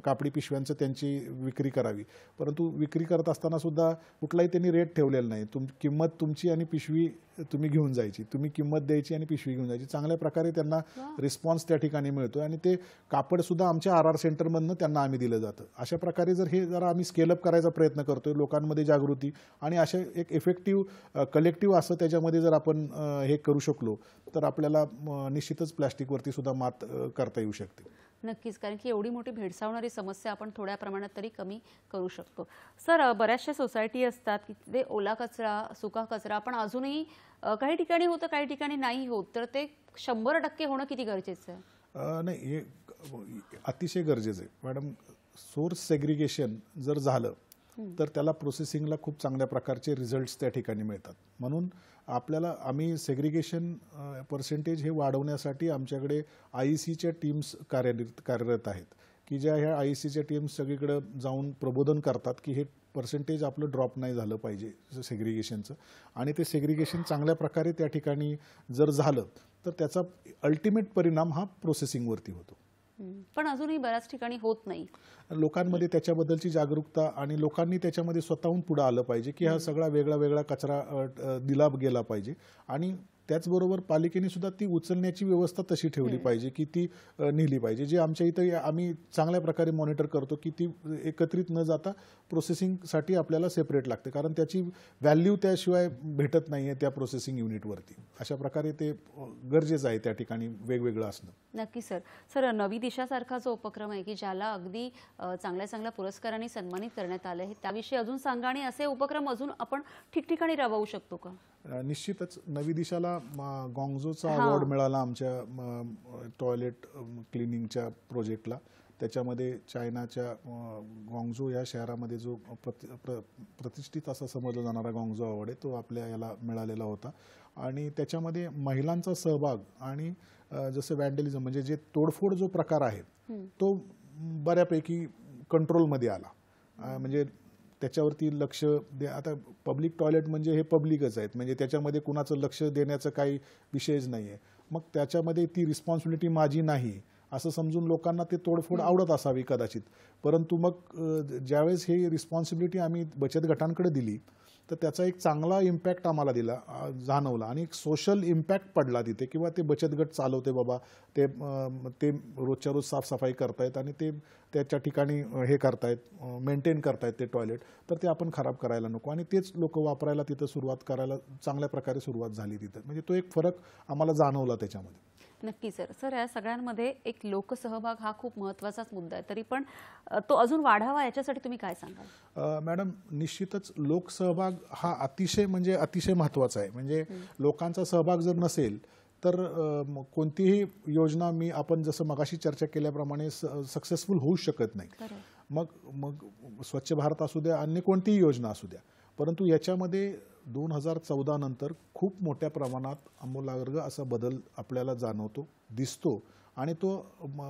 कापडी पिशव्यांचं त्यांची विक्री करावी. परंतु विक्री करत असताना सुद्धा कुठलाही त्यांनी रेट ठेवलेला नाही. किंमत तुमची आणि पिशवी तुम्ही घेऊन जायची, तुम्ही किंमत द्यायची आणि पिशवी घेऊन जायची. चांगल्या प्रकारे त्यांना रिस्पॉन्स त्या ठिकाणी मिळतो आणि ते कापड सुद्धा आमच्या RR सेंटरमधनं त्यांना आम्ही दिलं जातं. अशा प्रकारे जर हे जरा आम्ही स्केलअप करायचा प्रयत्न करतोय, लोकांमध्ये जागृती आणि अशा एक इफेक्टिव्ह कलेक्टिव्ह असं त्याच्यामध्ये जर आपण हे करू शकलो तर आपल्याला निश्चितच प्लॅस्टिकवरती सुद्धा मात करता येऊ शकते. नक्कीच, कारण की एवढी मोठी भेडसावणारी समस्या आपण थोड्या प्रमाणात तरी कमी करू शकतो. सर, बऱ्याचशा सोसायटी असतात की ते ओला कचरा सुका कचरा पण अजूनही काही ठिकाणी होतं काही ठिकाणी नाही होत, तर ते 100% होणं किती गरजेचं आहे? नाही, हे अतिशय गरजेचं आहे मॅडम. सोर्स सेग्रिगेशन जर झालं तर त्याला प्रोसेसिंगला खूप चांगल्या प्रकारचे रिझल्ट्स त्या ठिकाणी मिळतात. म्हणून आम्ही सेग्रिगेशन पर्सेंटेज हे वाढवण्यासाठी आमच्याकडे IECच्या टीम्स कार्यरत आहेत की ज्या ह्या IECच्या टीम्स सगळीकडे जाऊन प्रबोधन करतात की हे पर्सेंटेज आपलं ड्रॉप नाही झालं पाहिजे सेग्रिगेशनचं, आणि ते सेग्रिगेशन चांगल्या प्रकारे त्या ठिकाणी जर झालं तर त्याचा अल्टिमेट परिणाम हा प्रोसेसिंगवरती होतो. पण अजूनही बऱ्याच ठिकाणी होत नाही. लोकांमध्ये त्याच्याबद्दलची जागरूकता आणि लोकांनी त्याच्यामध्ये स्वतःहून पुढे आलं पाहिजे की हा सगळा वेगळा वेगळा कचरा दिला गेला पाहिजे, आणि त्याचबरोबर पालिकेने सुद्धा ती उचलण्याची व्यवस्था तशी ठेवली पाहिजे की ती नेली पाहिजे. जे आमच्या इथं आम्ही चांगल्या प्रकारे मॉनिटर करतो की ती एकत्रित न जाता प्रोसेसिंगसाठी आपल्याला सेपरेट लागते, कारण त्याची व्हॅल्यू त्याशिवाय भेटत नाही आहे त्या प्रोसेसिंग युनिटवरती. अशा प्रकारे ते गरजेचं आहे त्या ठिकाणी वेगवेगळं असणं. नक्की सर. सर, नवी दिशासारखा जो उपक्रम आहे की ज्याला अगदी चांगल्या चांगल्या पुरस्कारांनी सन्मानित करण्यात आलं आहे, त्याविषयी अजून सांगा, आणि असे उपक्रम अजून आपण ठिकठिकाणी राबवू शकतो का? निश्चितच. नवी दिशाला गॉंगझोचा अवॉर्ड मिळाला आमच्या टॉयलेट क्लिनिंगच्या प्रोजेक्टला. त्याच्यामध्ये चायनाच्या गॉंगझो या शहरामध्ये जो प्रतिष्ठित असा समजला जाणारा गॉंगझो अवॉर्ड आहे तो आपल्या याला मिळालेला होता, आणि त्याच्यामध्ये महिलांचा सहभाग आणि जसं वॅन्डलिझम म्हणजे जे तोडफोड जो प्रकार आहे तो बऱ्यापैकी कंट्रोलमध्ये आला. म्हणजे त्याच्यावरती लक्ष आता पब्लिक टॉयलेट म्हणजे हे पब्लिकच आहेत, म्हणजे त्याच्यामध्ये कुणाचं लक्ष देण्याचं काही विषयच नाही आहे. मग त्याच्यामध्ये ती रिस्पॉन्सिबिलिटी माझी नाही असं समजून लोकांना ते तोडफोड आवडत असावी कदाचित, परंतु मग ज्यावेळेस ही रिस्पॉन्सिबिलिटी आम्ही बचत गटांकडे दिली तर त्याचा एक चांगला इम्पॅक्ट आम्हाला जाणवला, आणि एक सोशल इम्पॅक्ट पडला तिथे, किंवा ते बचत गट चालवते बाबा, ते रोजच्या रोज साफसफाई करतायत आणि ते त्याच्या ठिकाणी हे करतायत, मेंटेन करतायत ते टॉयलेट, तर ते आपण खराब करायला नको, आणि तेच लोक वापरायला तिथं सुरुवात करायला चांगल्या प्रकारे सुरुवात झाली तिथं. म्हणजे तो एक फरक आम्हाला जाणवला त्याच्यामध्ये. नक्की सर. सर, या सगळ्यांमध्ये एक लोकसहभाग हा खूप महत्त्वाचाच मुद्दा आहे, तरी पण तो अजून वाढावा याच्यासाठी तुम्ही काय सांगाल? मॅडम, निश्चितच लोकसहभाग हा अतिशय महत्त्वाचा आहे. म्हणजे लोकांचा सहभाग जर नसेल तर कोणतीही योजना आपण जसं मगाशी चर्चा केल्याप्रमाणे सक्सेसफुल होऊ शकत नाही. मग स्वच्छ भारत असू द्या, अन्य कोणतीही योजना असू द्या, परंतु याच्यामध्ये 2014 नंतर खूप मोठ्या प्रमाणात आमूलाग्र असा बदल आपल्याला जाणवतो, दिसतो, आणि तो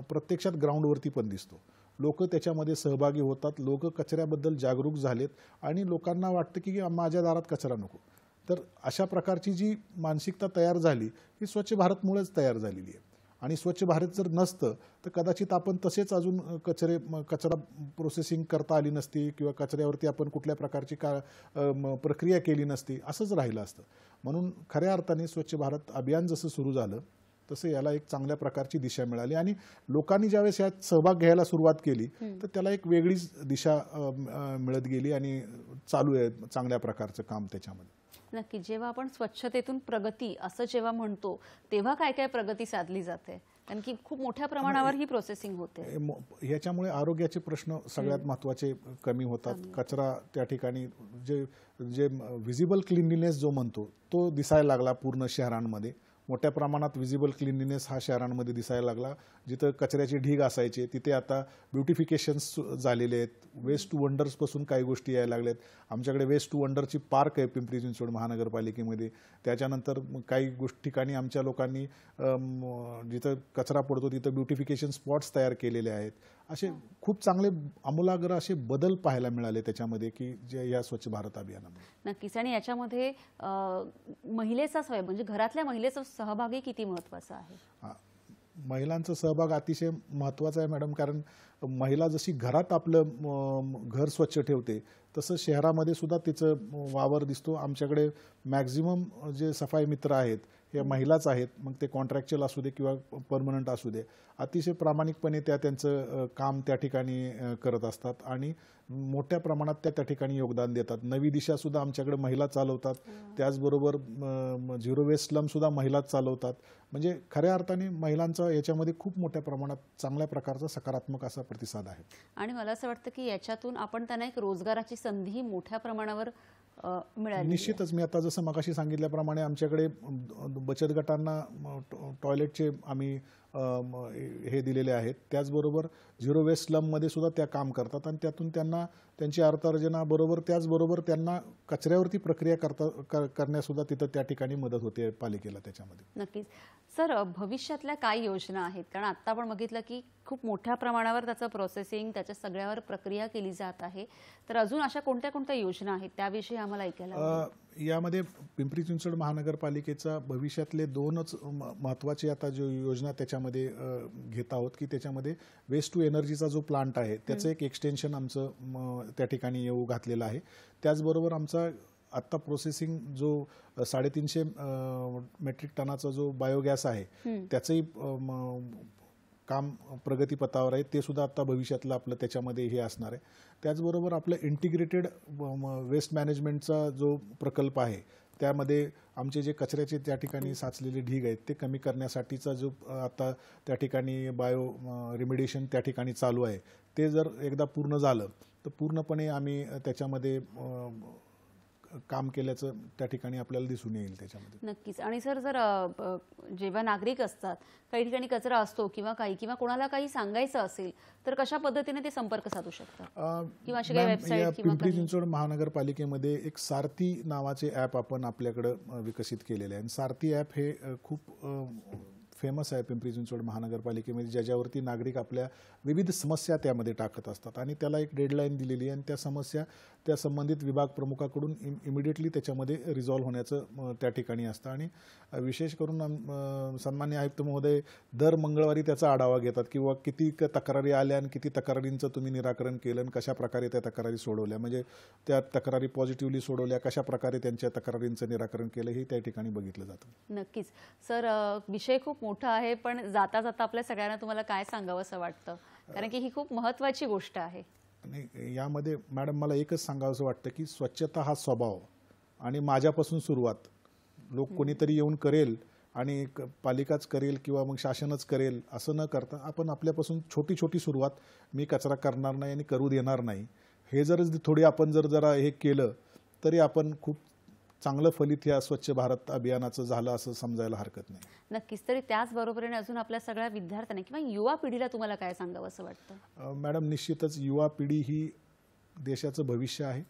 प्रत्यक्षात ग्राउंडवरती पण दिसतो. लोक त्याच्यामध्ये सहभागी होतात, लोक कचऱ्याबद्दल जागरूक झालेत, आणि लोकांना वाटतं की माझ्या दारात कचरा नको. तर अशा प्रकारची जी मानसिकता तयार झाली ही स्वच्छ भारतमुळेच तयार झालेली आहे. आणि स्वच्छ भारत जर नसतं तर कदाचित आपण तसेच अजून कचरा प्रोसेसिंग करता आली नसती, किंवा कचऱ्यावरती आपण कुठल्या प्रकारची प्रक्रिया केली नसती, असंच राहिलं असतं. म्हणून खऱ्या अर्थाने स्वच्छ भारत अभियान जसं सुरू झालं तसं याला एक चांगल्या प्रकारची दिशा मिळाली, आणि लोकांनी ज्यावेळेस यात सहभाग घ्यायला सुरुवात केली तर त्याला एक वेगळीच दिशा मिळत गेली, आणि चालू आहे चांगल्या प्रकारचं काम त्याच्यामध्ये. नक्की. जेव्हा आपण स्वच्छतेतून प्रगती असं जेव्हा म्हणतो तेव्हा काय काय प्रगती साधली जाते? कारण की खूप मोठ्या प्रमाणावर ही प्रोसेसिंग होते. ह्याच्यामुळे आरोग्याचे प्रश्न सगळ्यात महत्त्वाचे कमी होतात. कचरा त्या ठिकाणी जे व्हिजिबल क्लिनलीनेस जो म्हणतो तो दिसायला लागला पूर्ण शहरांमध्ये. मोठ्या प्रमाणात व्हिजिबल क्लिनलीनेस हा शहरांमध्ये दिसायला लागला. जिथं कचऱ्याचे ढीग असायचे तिथे आता ब्युटिफिकेशन्स झालेले आहेत. वेस्ट टू वंडर्सपासून काही गोष्टी यायला लागल्यात. आमच्याकडे वेस्ट टू वंडरची पार्क आहे पिंपरी चिंचवड महानगरपालिकेमध्ये. त्याच्यानंतर काही ठिकाणी आमच्या लोकांनी जिथं कचरा पडतो तिथं ब्युटिफिकेशन स्पॉट्स तयार केलेले आहेत. असे खूप चांगले आमूलाग्र असे बदल पाहायला मिळाले त्याच्यामध्ये की जे या स्वच्छ भारत अभियानामध्ये. नक्कीच. आणि याच्यामध्ये महिलेचा सहभाग म्हणजे घरातल्या महिलेचा सहभागही किती महत्त्वाचा आहे? महिलांचा सहभाग अतिशय महत्त्वाचा आहे मॅडम, कारण महिला जशी घरात आपलं घर स्वच्छ ठेवते तसं शहरामध्ये सुद्धा तिचं वावर दिसतो. आमच्याकडे मॅक्झिमम जे सफाई मित्र आहेत हे महिलाच आहेत. मग ते कॉन्ट्रॅक्च्युअल असू दे किंवा परमनंट असू दे, अतिशय प्रामाणिकपणे त्यांचं काम त्या ठिकाणी करत असतात आणि मोठ्या प्रमाणात त्या ठिकाणी योगदान देतात. नवी दिशा सुद्धा आमच्याकडे महिला चालवतात. त्याचबरोबर झिरो वेस्ट स्लम सुद्धा महिलाच चालवतात. म्हणजे खऱ्या अर्थाने महिलांचा याच्यामध्ये खूप मोठ्या प्रमाणात चांगल्या प्रकारचा सकारात्मक असा प्रतिसाद आहे. आणि मला असं वाटतं की याच्यातून आपण त्यांना एक रोजगाराची संधी मोठ्या प्रमाणावर मिळाली. निश्चितच. मी आता जसं मगाशी सांगितल्याप्रमाणे आमच्याकडे बचत गटांना टॉयलेटचे आम्ही हे दिलेले आहेत. त्याचबरोबर झिरो वेस्ट स्लममध्ये सुद्धा त्या काम करतात आणि त्यातून त्यांना त्यांची अर्थार्जनाबरोबर त्याचबरोबर त्यांना कचऱ्यावरती प्रक्रिया करण्यासुद्धा तिथं त्या ठिकाणी मदत होते पालिकेला त्याच्यामध्ये. नक्कीच. सर, भविष्यातल्या काय योजना आहेत? कारण आता आपण बघितलं की खूप मोठ्या प्रमाणावर त्याचं प्रोसेसिंग, त्याच्या सगळ्यावर प्रक्रिया केली जात आहे. तर अजून अशा कोणत्या कोणत्या योजना आहेत त्याविषयी आम्हाला ऐकायला आवडेल. यामध्ये पिंपरी चिंचवड महानगरपालिकेचा भविष्यातले 2च महत्त्वाचे आता जो योजना त्याच्यामध्ये घेत आहोत की त्याच्यामध्ये वेस्ट टू एनर्जीचा जो प्लांट आहे त्याचं एक एक्सटेन्शन आमचं त्या ठिकाणी येऊ घातलेलं आहे. त्याचबरोबर आमचा आत्ता प्रोसेसिंग जो 350 मेट्रिक टनाचा जो बायोगॅस आहे त्याचंही काम प्रगतीपथावर आहे. ते सुद्धा आता भविष्यातलं आपलं त्याच्यामध्ये हे असणार आहे. त्याचबरोबर आपलं इंटिग्रेटेड वेस्ट मॅनेजमेंटचा जो प्रकल्प आहे त्यामध्ये आमचे जे कचऱ्याचे त्या ठिकाणी साचलेले ढीग आहेत ते कमी करण्यासाठीचा जो आता त्या ठिकाणी रिमेडिएशन त्या ठिकाणी चालू आहे ते जर एकदा पूर्ण झालं तर पूर्णपणे आम्ही त्याच्यामध्ये काम केल्याचं त्या ठिकाणी आपल्याला दिसून येईल त्याच्यामध्ये. नक्कीच. आणि सर, जर जेव्हा नागरिक असतात, काही ठिकाणी कचरा असतो किंवा कोणाला काही सांगायचं असेल तर कशा पद्धतीने ते संपर्क साधू शकतात? किंवा अशी काही वेबसाईट किंवा पिंपरी चिंचवड महानगरपालिकेमध्ये एक सारथी नावाचे ॲप आपण आपल्याकडे विकसित केलेले आहे. आणि सारथी ॲप हे खूप फेमस आहे पिंपरी चिंचवड महानगरपालिकेमध्ये, ज्याच्यावरती नागरिक आपल्या विविध समस्या त्यामध्ये टाकत असतात आणि त्याला एक डेडलाईन दिलेली आहे आणि त्या समस्या त्या संबंधित विभाग प्रमुखाकडून इमिडिएटली त्याच्यामध्ये रिझॉल्व्ह होण्याचं त्या ठिकाणी असतं. आणि विशेष करून सन्मान्य आयुक्त महोदय दर मंगळवारी त्याचा आढावा घेतात किंवा किती तक्रारी आल्या आणि किती तक्रारींचं तुम्ही निराकरण केलं आणि कशा प्रकारे त्या तक्रारी सोडवल्या, म्हणजे त्या तक्रारी पॉझिटिव्हली सोडवल्या, कशा प्रकारे त्यांच्या तक्रारींचं निराकरण केलं हे त्या ठिकाणी बघितलं जातं. नक्कीच. सर, विषय खूप मोठा आहे पण जाता जाता आपल्या सगळ्यांना तुम्हाला काय सांगावं असं वाटतं? कारण की ही खूप महत्त्वाची गोष्ट आहे. आणि यामध्ये मॅडम मला एकच सांगावंसं वाटतं की स्वच्छता हा स्वभाव आणि माझ्यापासून सुरुवात. लोक कोणीतरी येऊन करेल आणि पालिकाच करेल किंवा मग शासनच करेल असं न करता आपण आपल्यापासून छोटी छोटी सुरुवात, मी कचरा करणार नाही आणि करू देणार नाही, हे थोडी आपण जरा हे केलं तरी आपण खूप चांगलं फलित या स्वच्छ भारत अभियानाचं झालं असं समजायला हरकत नाही. नक्कीच. तरी त्याचबरोबरीने अजून आपल्या सगळ्या विद्यार्थ्यांना किंवा युवा पिढीला तुम्हाला काय सांगावं असं वाटतं? मॅडम, निश्चितच युवा पिढी ही देशाचं भविष्य आहे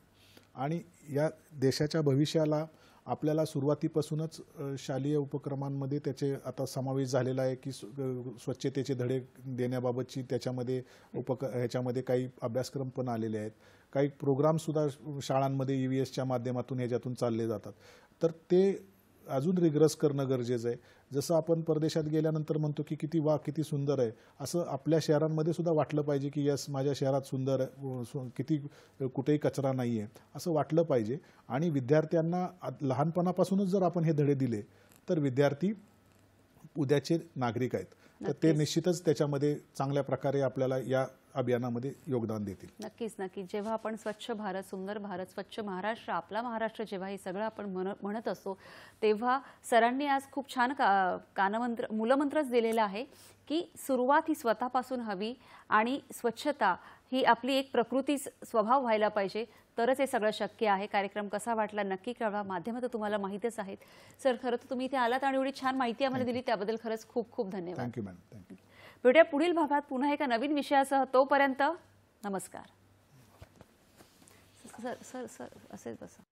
आणि या देशाच्या भविष्याला आपल्याला सुरुवातीपासूनच शालेय उपक्रमांमध्ये त्याचे आता समावेश झालेला आहे की स्वच्छतेचे धडे देण्याबाबतची त्याच्यामध्ये ह्याच्यामध्ये काही अभ्यासक्रम पण आलेले आहेत. काही प्रोग्रामसुद्धा शाळांमध्ये EVSच्या माध्यमातून ह्याच्यातून चालले जातात. तर ते अजून रिग्रेस करणं गरजेचं आहे. जसं आपण परदेशात गेल्यानंतर म्हणतो की किती सुंदर आहे, असं आपल्या शहरांमध्ये सुद्धा वाटलं पाहिजे की यस, माझ्या शहरात सुंदर आहे, किती कुठेही कचरा नाही आहे असं वाटलं पाहिजे. आणि विद्यार्थ्यांना लहानपणापासूनच जर आपण हे धडे दिले तर विद्यार्थी उद्याचे नागरिक आहेत. तर ते निश्चितच त्याच्यामध्ये चांगल्या प्रकारे आपल्याला या अभियानामध्ये योगदान देतील. नक्कीच. जेव्हा आपण स्वच्छ भारत, सुंदर भारत, स्वच्छ महाराष्ट्र, आपला महाराष्ट्र जेव्हा हे सगळं आपण म्हणत असतो तेव्हा सरांनी आज खूप छान मूलमंत्रच दिलेला आहे की सुरुवात ही स्वतःपासून हवी आणि स्वच्छता ही आपली एक प्रकृती स्वभाव व्हायला पाहिजे, तरच हे सगळं शक्य आहे. कार्यक्रम कसा वाटला नक्की कळवा. माध्यमं तर तुम्हाला माहीतच आहेत. सर, खरं तर तुम्ही इथे आलात आणि एवढी छान माहिती आम्हाला दिली त्याबद्दल खरंच खूप खूप धन्यवाद. Thank you ma'am. थँक्यू. भेटूया पुढील भागात पुन्हा एका नवीन विषयासह. तोपर्यंत नमस्कार. सर असेच बसा.